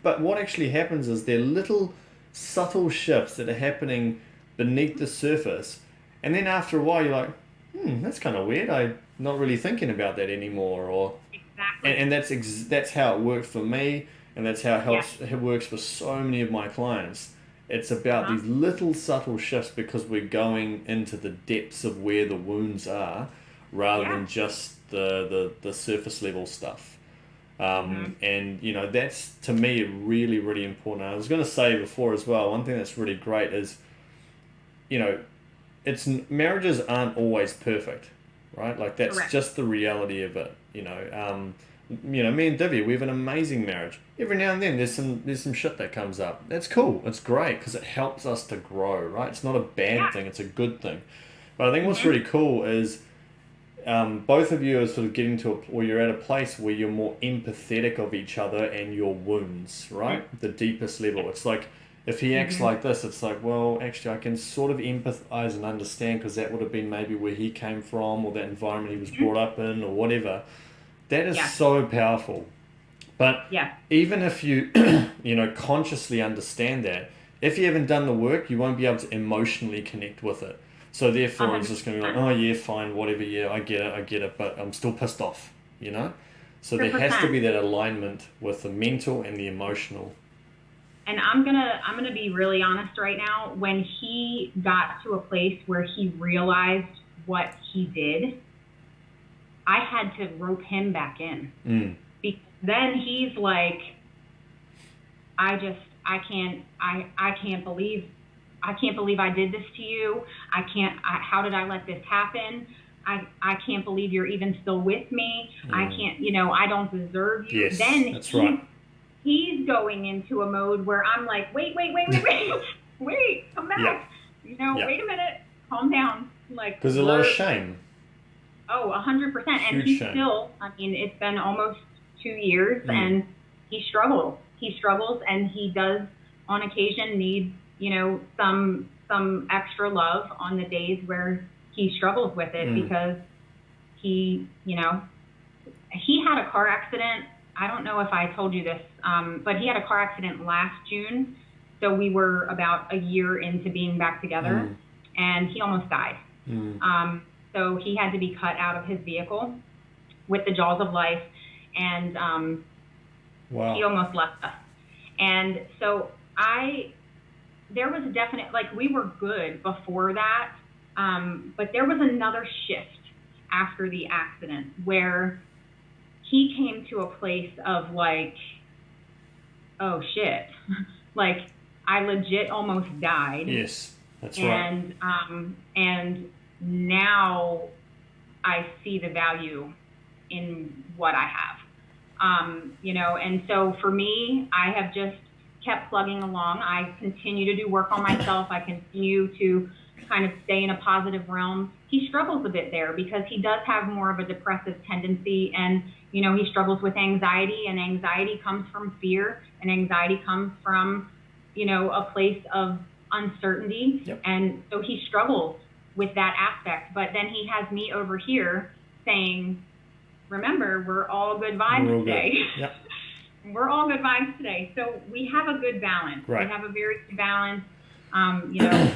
but what actually happens is there are little subtle shifts that are happening beneath the surface. And then after a while, you're like, that's kind of weird. I'm not really thinking about that anymore. Or exactly. And that's how it worked for me, and that's how it works for so many of my clients. It's about these little subtle shifts because we're going into the depths of where the wounds are, rather than just the surface level stuff. And that's, to me, really, really important. I was going to say before as well, one thing that's really great is, marriages aren't always perfect, right? Like that's Correct. Just the reality of it. Me and Divya, we have an amazing marriage. Every now and then there's some shit that comes up. That's cool. It's great because it helps us to grow, right? It's not a bad thing. It's a good thing. But I think what's really cool is both of you are sort of getting or you're at a place where you're more empathetic of each other and your wounds, right? The deepest level. It's like, if he acts like this, it's like, well, actually, I can sort of empathize and understand because that would have been maybe where he came from or that environment he was brought up in or whatever. That is so powerful. But even if you, consciously understand that, if you haven't done the work, you won't be able to emotionally connect with it. So therefore, it's just going to be like, oh, yeah, fine, whatever, yeah, I get it, but I'm still pissed off, So 100%. There has to be that alignment with the mental and the emotional. And I'm gonna be really honest right now. When he got to a place where he realized what he did, I had to rope him back in. Because then he's like, I can't believe I did this to you. How did I let this happen? I can't believe you're even still with me. I can't, I don't deserve you. Yes, then that's right. He's going into a mode where I'm like, wait, come back. Yeah. Wait a minute, calm down. Like, because there's a lot of shame. Oh, 100%. And he's still, it's been almost 2 years and he struggles. He struggles, and he does on occasion need, some extra love on the days where he struggles with it because he had a car accident. I don't know if I told you this, but he had a car accident last June. So we were about a year into being back together, and he almost died. So he had to be cut out of his vehicle with the jaws of life, and he almost left us. And so there was a definite, like, we were good before that, but there was another shift after the accident where he came to a place of like, oh shit, like I legit almost died. Yes, that's right. And now I see the value in what I have. And so for me, I have just kept plugging along. I continue to do work on myself. I continue to kind of stay in a positive realm. He struggles a bit there because he does have more of a depressive tendency, and, he struggles with anxiety, and anxiety comes from fear, and anxiety comes from, a place of uncertainty. Yep. And so he struggles with that aspect. But then he has me over here saying, remember, we're all good vibes today. Yep. We're all good vibes today. So we have a good balance. Right. We have a very good balance.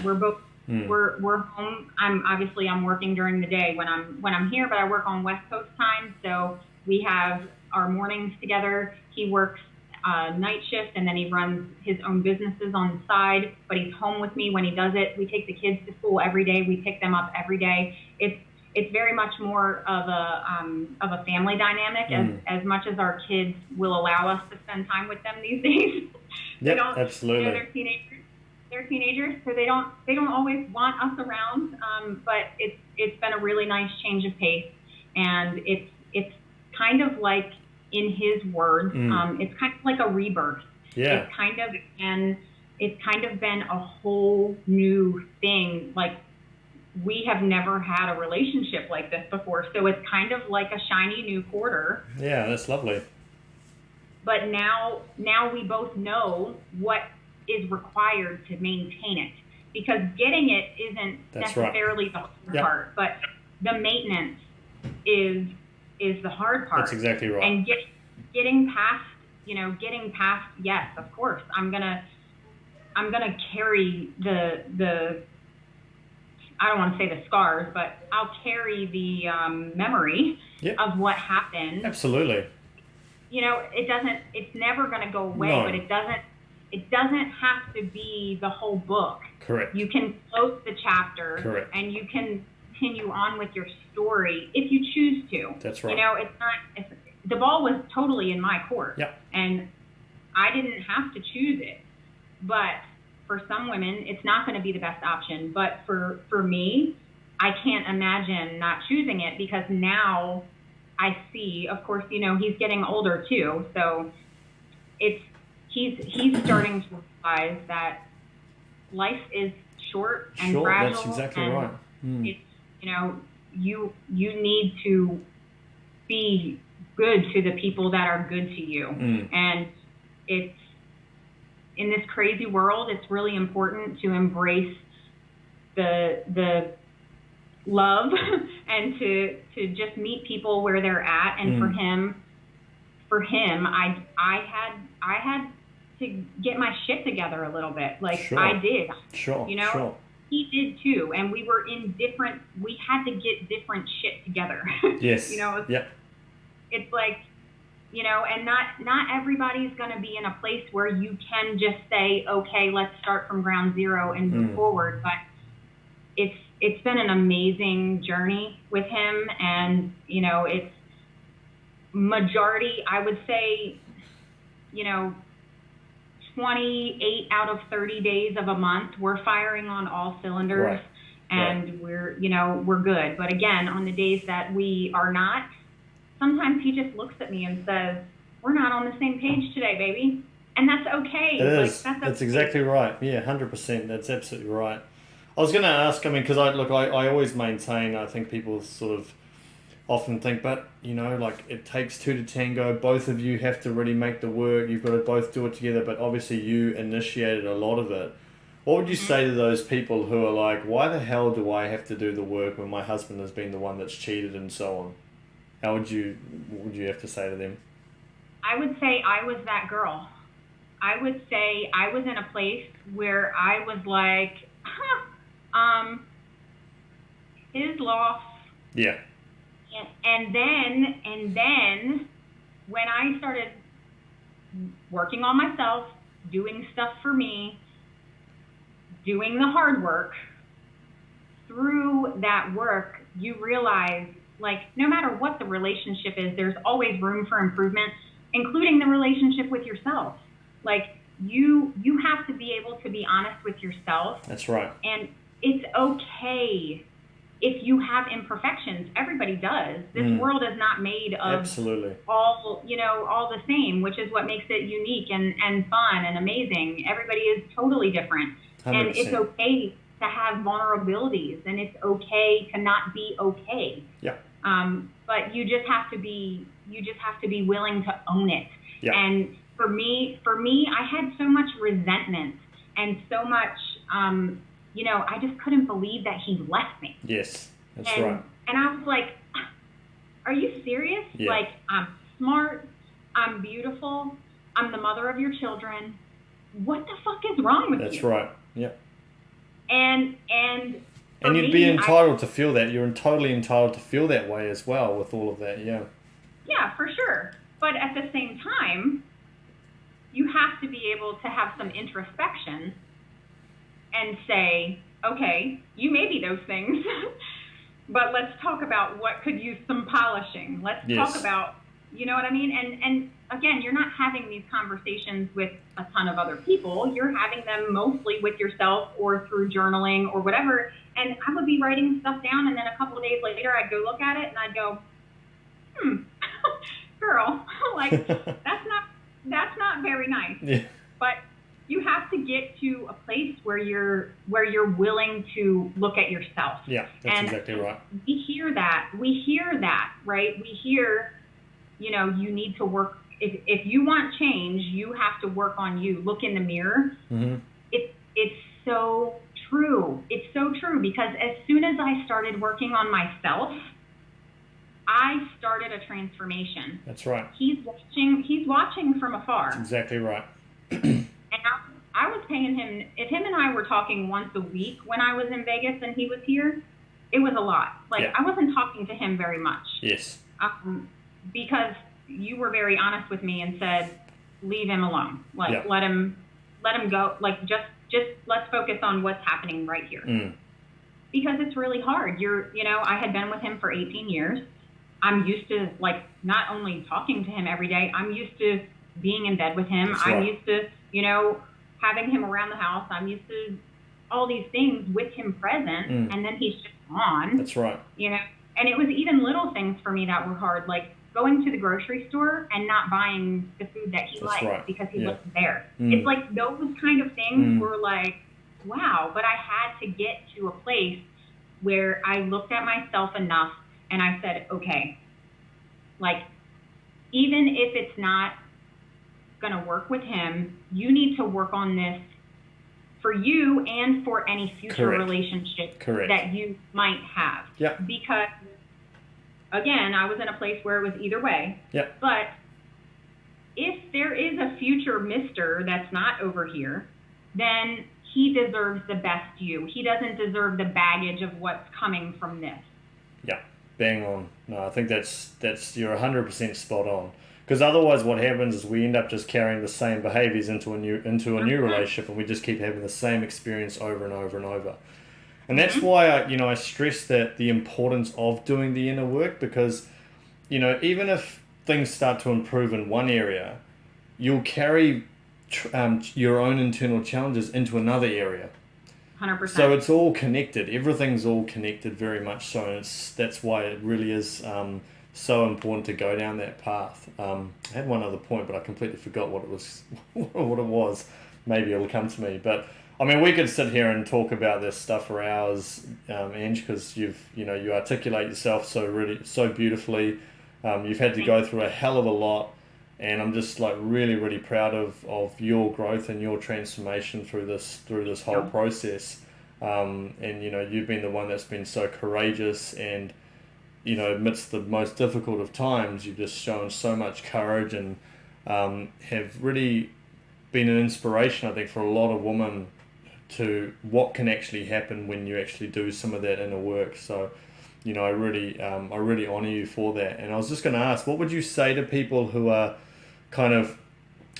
We're both we're home. I'm working during the day when I'm here, but I work on West Coast time. So we have our mornings together. He works night shift, and then he runs his own businesses on the side, but he's home with me when he does it. We take the kids to school every day. We pick them up every day. It's very much more of a family dynamic, as much as our kids will allow us to spend time with them these days. Yep, absolutely. They're teenagers, so they don't always want us around. But it's been a really nice change of pace, and it's kind of like, in his words, it's kind of like a rebirth. Yeah. It's kind of been a whole new thing. Like, we have never had a relationship like this before, so it's kind of like a shiny new quarter. Yeah, that's lovely. But now we both know what is required to maintain it, because getting it isn't necessarily the hard part, but the maintenance is the hard part. That's exactly right. And getting past, yes, of course, I'm gonna carry the I don't want to say the scars, but I'll carry the memory of what happened. Absolutely. It's never going to go away, but it doesn't have to be the whole book. Correct. You can close the chapter. Correct. And you can continue on with your story if you choose to. That's right. The ball was totally in my court. Yep. And I didn't have to choose it. But for some women, it's not going to be the best option. But for me, I can't imagine not choosing it, because now I see, of course, he's getting older too. So he's starting to realize that life is short and fragile. That's exactly right. It's, you need to be good to the people that are good to you. And it's, in this crazy world, it's really important to embrace the love and to just meet people where they're at. And for him, I had to get my shit together a little bit. Like, I did. Sure. He did too, and we had to get different shit together. Yes. It's like, and not everybody's going to be in a place where you can just say, okay, let's start from ground zero and move forward. But it's been an amazing journey with him, and it's majority, I would say, 28 out of 30 days of a month, we're firing on all cylinders, and we're good. But again, on the days that we are not, sometimes he just looks at me and says, we're not on the same page today, baby. And that's okay. It is. That's exactly right. Yeah, 100%. That's absolutely right. I was going to ask, because I always maintain, I think people sort of often think, but, it takes two to tango. Both of you have to really make the work. You've got to both do it together, but obviously you initiated a lot of it. What would you say to those people who are like, why the hell do I have to do the work when my husband has been the one that's cheated and so on? What would you have to say to them? I would say I was that girl. I would say I was in a place where I was like, his loss. Yeah. And then when I started working on myself, doing stuff for me, doing the hard work, through that work, you realize, like, no matter what the relationship is, there's always room for improvement, including the relationship with yourself. Like, you have to be able to be honest with yourself. That's right. And it's okay if you have imperfections. Everybody does. This world is not made of absolutely all, all the same, which is what makes it unique and fun and amazing. Everybody is totally different. 100%. And it's okay to have vulnerabilities, and it's okay to not be okay. Yeah. But you just have to be willing to own it. Yeah. And for me, I had so much resentment and so much, I just couldn't believe that he left me. Yes, that's right. And I was like, are you serious? Yeah. Like, I'm smart, I'm beautiful, I'm the mother of your children. What the fuck is wrong with you? That's right. Yeah. And you'd be entitled to feel that. You're totally entitled to feel that way as well with all of that. Yeah. Yeah, for sure. But at the same time, you have to be able to have some introspection and say, okay, you may be those things, but let's talk about what could use some polishing. Let's talk about, you know what I mean? And again, you're not having these conversations with a ton of other people. You're having them mostly with yourself or through journaling or whatever. And I would be writing stuff down, and then a couple of days later, I'd go look at it, and I'd go, girl, like, that's not very nice. Yeah. But you have to get to a place where you're willing to look at yourself. Yeah, that's exactly right. We hear that, right? We hear, you need to work. If you want change, you have to work on you. Look in the mirror. Mm-hmm. It's so true. It's so true, because as soon as I started working on myself, I started a transformation. That's right. He's watching from afar. That's exactly right. And I was paying him, if him and I were talking once a week when I was in Vegas and he was here, it was a lot. Like, I wasn't talking to him very much. Yes. Because you were very honest with me and said, leave him alone. Like, let him go. Like, just let's focus on what's happening right here. Because it's really hard. I had been with him for 18 years. I'm used to, like, not only talking to him every day, I'm used to being in bed with him. That's I'm right. used to, having him around the house. I'm used to all these things with him present, and then he's just gone. That's right. And it was even little things for me that were hard, like going to the grocery store and not buying the food that he liked because he wasn't there. It's like those kind of things were like, wow. But I had to get to a place where I looked at myself enough and I said, okay, like, even if it's not going to work with him, you need to work on this for you and for any future relationship that you might have. Yeah. Because, again, I was in a place where it was either way. Yeah. But if there is a future mister that's not over here, then he deserves the best you. He doesn't deserve the baggage of what's coming from this. Yeah. Bang on. No, I think that's you're 100% spot on. Because otherwise, what happens is we end up just carrying the same behaviors into a new relationship, and we just keep having the same experience over and over and over. And that's why I stress that the importance of doing the inner work, because even if things start to improve in one area, you'll carry your own internal challenges into another area. 100%. So it's all connected. Everything's all connected, very much so. And that's why it really is so important to go down that path. I had one other point, but I completely forgot what it was. What it was. Maybe it'll come to me. But I mean, we could sit here and talk about this stuff for hours, Ange, because you articulate yourself so beautifully. You've had to go through a hell of a lot. And I'm just like really, really proud of your growth and your transformation through this whole process. And you've been the one that's been so courageous, and amidst the most difficult of times, you've just shown so much courage, and have really been an inspiration, I think, for a lot of women to what can actually happen when you actually do some of that inner work. So I really honor you for that. And I was just going to ask, what would you say to people who are kind of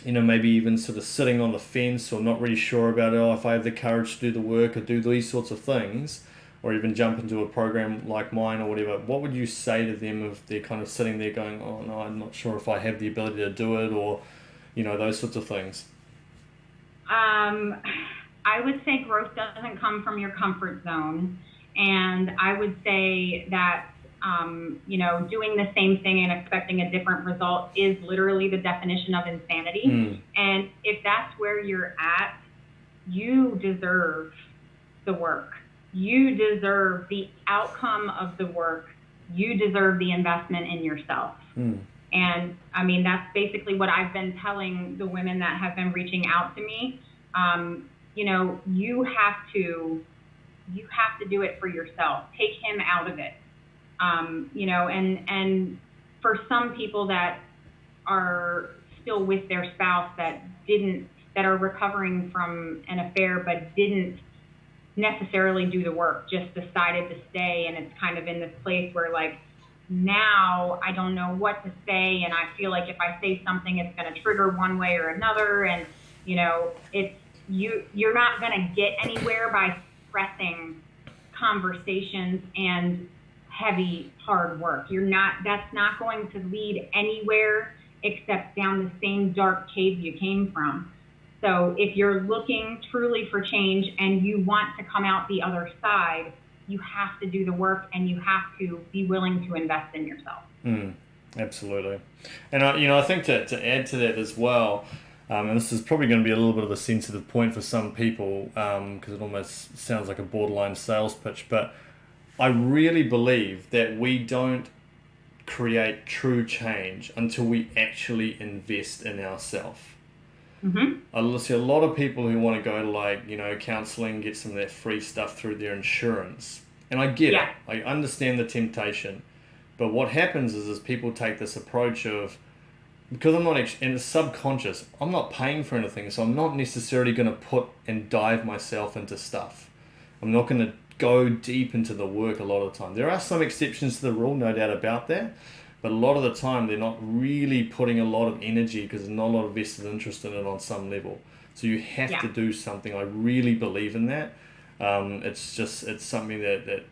maybe even sort of sitting on the fence or not really sure about it, if I have the courage to do the work or do these sorts of things, or even jump into a program like mine or whatever, what would you say to them if they're kind of sitting there going, oh no, I'm not sure if I have the ability to do it, or, those sorts of things? I would say growth doesn't come from your comfort zone. And I would say that, doing the same thing and expecting a different result is literally the definition of insanity. And if that's where you're at, you deserve the work. You deserve the outcome of the work. You deserve the investment in yourself. And I mean, that's basically what I've been telling the women that have been reaching out to me. You have to do it for yourself. Take him out of it. And for some people that are still with their spouse that are recovering from an affair but didn't necessarily do the work, just decided to stay, and it's kind of in this place where like, now I don't know what to say, and I feel like if I say something, it's going to trigger one way or another, and you're not going to get anywhere by pressing conversations and heavy, hard work. That's not going to lead anywhere except down the same dark cave you came from. So if you're looking truly for change and you want to come out the other side, you have to do the work, and you have to be willing to invest in yourself. Absolutely. And I think to add to that as well, and this is probably going to be a little bit of a sensitive point for some people, because it almost sounds like a borderline sales pitch, but I really believe that we don't create true change until we actually invest in ourselves. I see a lot of people who want to go to counseling, get some of that free stuff through their insurance. And I get it. I understand the temptation. But what happens is people take this approach of, because I'm not, and it's subconscious, I'm not paying for anything, so I'm not necessarily going to put and dive myself into stuff. I'm not going to go deep into the work a lot of the time. There are some exceptions to the rule, no doubt about that. But a lot of the time, they're not really putting a lot of energy because there's not a lot of vested interest in it on some level. So you have to do something. I really believe in that. It's something that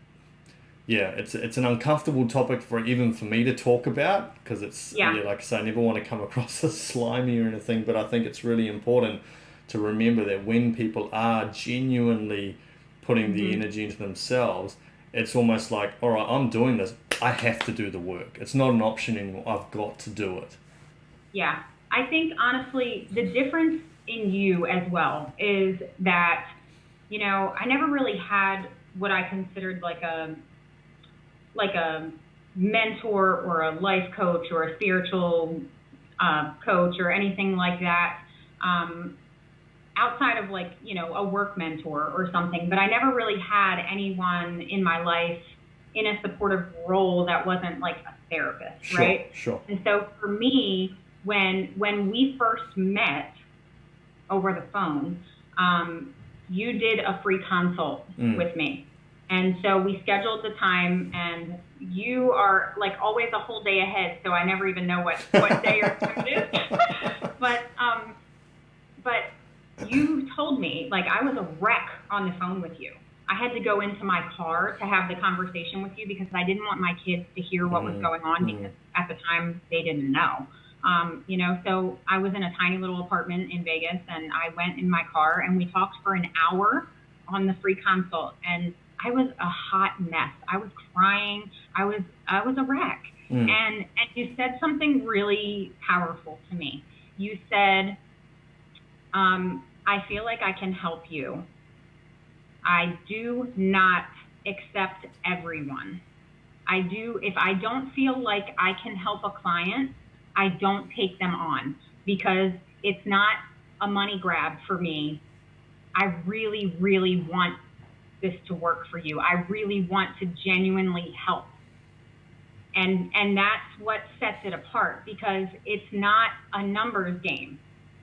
it's an uncomfortable topic for me to talk about, because it's, like I say, I never want to come across as slimy or anything, but I think it's really important to remember that when people are genuinely putting the energy into themselves, it's almost like, all right, I'm doing this. I have to do the work. It's not an option anymore. I've got to do it. Yeah. I think, honestly, the difference in you as well is that, I never really had what I considered like a mentor or a life coach or a spiritual coach or anything like that. Outside of a work mentor or something, but I never really had anyone in my life in a supportive role that wasn't like a therapist, right? Sure. And so for me, when we first met over the phone, you did a free consult with me. And so we scheduled the time, and you are like always a whole day ahead, so I never even know what day or time it is. But you told me, I was a wreck on the phone with you. I had to go into my car to have the conversation with you because I didn't want my kids to hear what was going on, because at the time they didn't know. So I was in a tiny little apartment in Vegas, and I went in my car and we talked for an hour on the free consult, and I was a hot mess. I was crying. I was a wreck. And you said something really powerful to me. You said, I feel like I can help you. I do not accept everyone. If I don't feel like I can help a client, I don't take them on, because it's not a money grab for me. I really, really want this to work for you. I really want to genuinely help. And that's what sets it apart, because it's not a numbers game.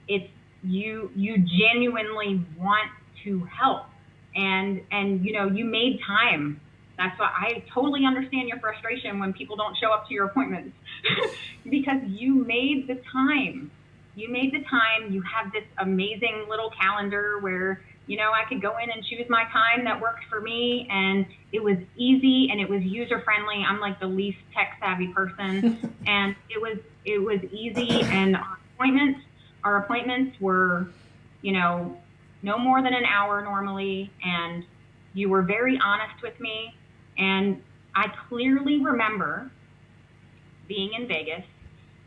It's you genuinely want to help. And you made time. That's why I totally understand your frustration when people don't show up to your appointments because you made the time. you made the time. You have this amazing little calendar where, I could go in and choose my time that worked for me, and it was easy and it was user friendly. I'm like the least tech savvy person, and it was easy. And our appointments were, no more than an hour normally, and you were very honest with me. And I clearly remember being in Vegas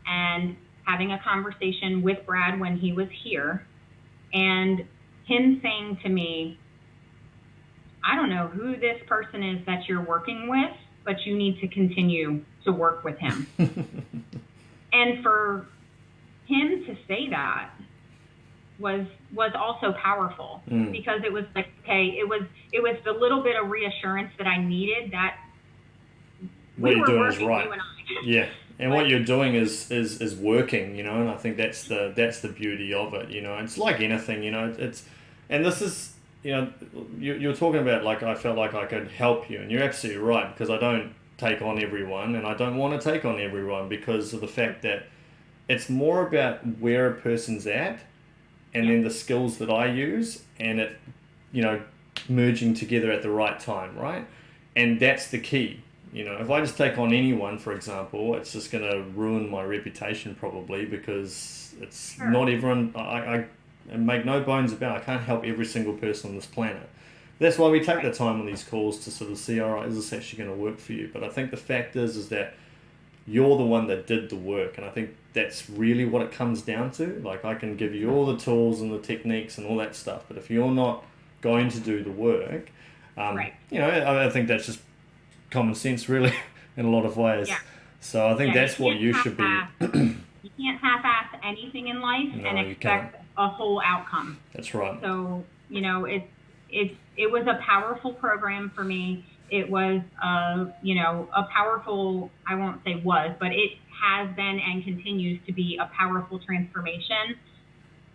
and having a conversation with Brad when he was here, and him saying to me, I don't know who this person is that you're working with, but you need to continue to work with him. And for him to say that was also powerful, because it was like, okay, it was the little bit of reassurance that I needed, that what you're doing is right. You and I. Yeah. And what you're doing is working, and I think that's the beauty of it, It's like anything, and this is, you're talking about, like, I felt like I could help you, and you're absolutely right, because I don't take on everyone, and I don't want to take on everyone, because of the fact that it's more about where a person's at, and then the skills that I use, and it, merging together at the right time, right? And that's the key. If I just take on anyone, for example, it's just going to ruin my reputation probably, because it's not everyone. I make no bones about it, I can't help every single person on this planet. That's why we take the time on these calls to sort of see, all right, is this actually going to work for you? But I think the fact is that you're the one that did the work, and I think that's really what it comes down to. Like, I can give you all the tools and the techniques and all that stuff, but if you're not going to do the work, I think that's just common sense, really, in a lot of ways. Yeah. So I think that's what you should be. You can't half-ass anything in life and expect a whole outcome. That's right. So, it was a powerful program for me. It was, a powerful, I won't say was, but it has been and continues to be a powerful transformation.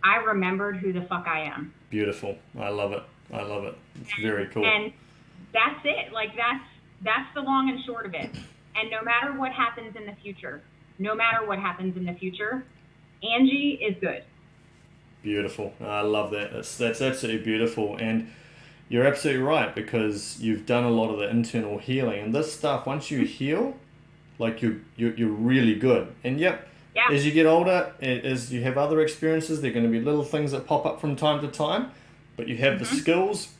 I remembered who the fuck I am. Beautiful. I love it. It's very cool. And that's it. Like, that's the long and short of it. And no matter what happens in the future, Angi is good. Beautiful. I love that. That's absolutely beautiful. And you're absolutely right, because you've done a lot of the internal healing, and this stuff, once you heal, like, you're really good. And as you get older, as you have other experiences, there are going to be little things that pop up from time to time, but you have the skills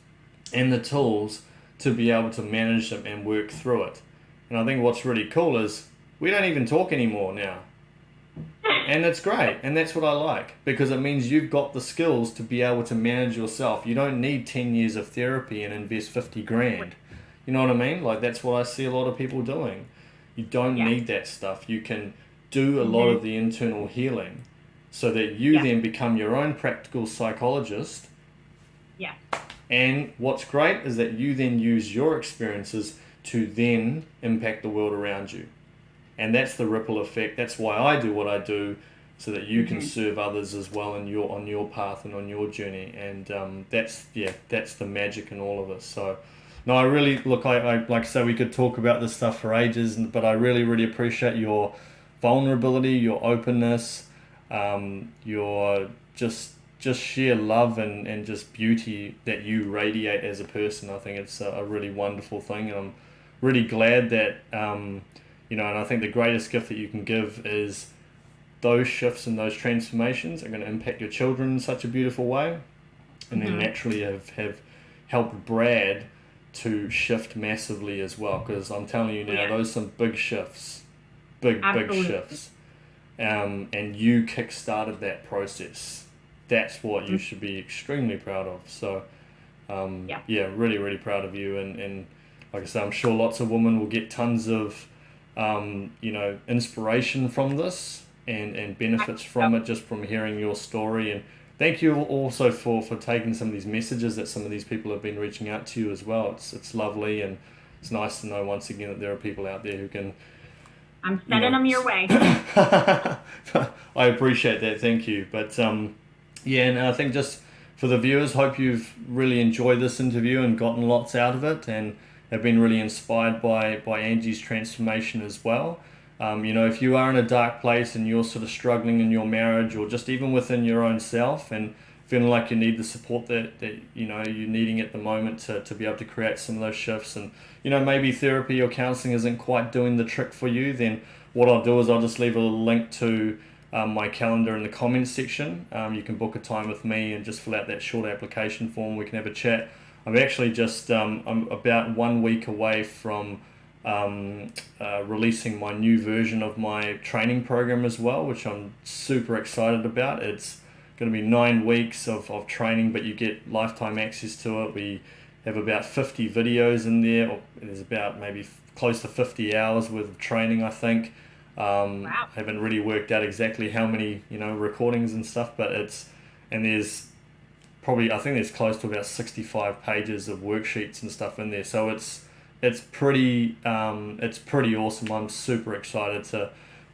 and the tools to be able to manage them and work through it. And I think what's really cool is we don't even talk anymore now. And it's great, and that's what I like, because it means you've got the skills to be able to manage yourself. You don't need 10 years of therapy and invest 50 grand. You know what I mean? Like, that's what I see a lot of people doing. You don't need that stuff. You can do a lot of the internal healing so that you then become your own practical psychologist. Yeah. And what's great is that you then use your experiences to then impact the world around you. And that's the ripple effect. That's why I do what I do, so that you can serve others as well on your path and on your journey. And that's the magic in all of us. So, no, I really I like I say, we could talk about this stuff for ages, but I really, really appreciate your vulnerability, your openness, your just sheer love and just beauty that you radiate as a person. I think it's a really wonderful thing, and I'm really glad that and I think the greatest gift that you can give is those shifts and those transformations are going to impact your children in such a beautiful way, and then naturally have helped Brad to shift massively as well, because I'm telling you now, those are some big shifts, big shifts, and you kick-started that process. That's what you should be extremely proud of. So really, really proud of you, and like I say, I'm sure lots of women will get tons of inspiration from this and benefits from it, just from hearing your story. And thank you also for taking some of these messages that some of these people have been reaching out to you as well. It's lovely, and it's nice to know once again that there are people out there who can. I'm sending them your way. I appreciate that. Thank you. But and I think just for the viewers, hope you've really enjoyed this interview and gotten lots out of it, and have been really inspired by Angi's transformation as well. If you are in a dark place and you're sort of struggling in your marriage or just even within your own self and feeling like you need the support that you're needing at the moment to be able to create some of those shifts, and maybe therapy or counseling isn't quite doing the trick for you, then what I'll do is I'll just leave a little link to my calendar in the comments section. You can book a time with me and just fill out that short application form. We can have a chat. I'm actually just I'm about 1 week away from releasing my new version of my training program as well, which I'm super excited about. It's going to be 9 weeks of training, but you get lifetime access to it. We have about 50 videos in there, or there's about maybe close to 50 hours worth of training, I think. Wow. Haven't really worked out exactly how many recordings and stuff, but there's probably, I think there's close to about 65 pages of worksheets and stuff in there, so it's pretty awesome. I'm super excited to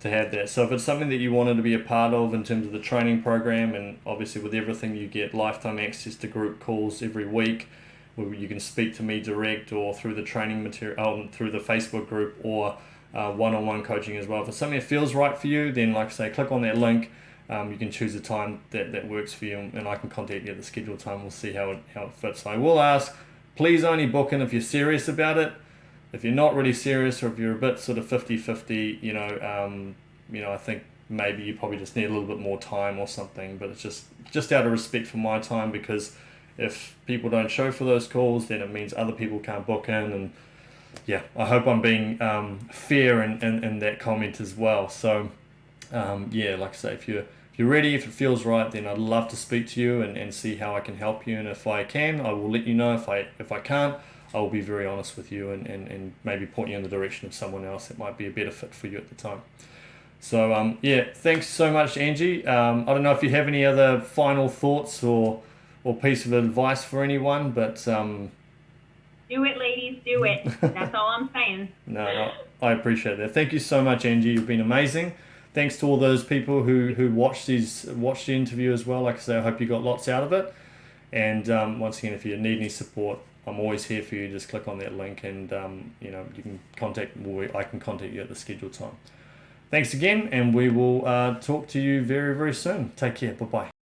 have that. So if it's something that you wanted to be a part of in terms of the training program, and obviously with everything you get lifetime access to group calls every week where you can speak to me direct or through the training material, through the Facebook group, or one-on-one coaching as well. If it's something that feels right for you, then like I say, click on that link. You can choose a time that works for you, and I can contact you at the scheduled time. We'll see how it fits. So I will ask, please only book in if you're serious about it. If you're not really serious, or if you're a bit sort of 50-50, I think maybe you probably just need a little bit more time or something. But it's just out of respect for my time, because if people don't show for those calls, then it means other people can't book in. And yeah, I hope I'm being fair in that comment as well. So like I say, if you're ready, if it feels right, then I'd love to speak to you and see how I can help you. And if I can, I will let you know. If I can't, I will be very honest with you and maybe point you in the direction of someone else that might be a better fit for you at the time. So thanks so much, Angie. I don't know if you have any other final thoughts or piece of advice for anyone, but do it, ladies, do it. That's all I'm saying. No, I appreciate that. Thank you so much, Angie. You've been amazing. Thanks to all those people who watched the interview as well. Like I say, I hope you got lots out of it. And once again, if you need any support, I'm always here for you. Just click on that link, and you can I can contact you at the scheduled time. Thanks again, and we will talk to you very, very soon. Take care. Bye-bye.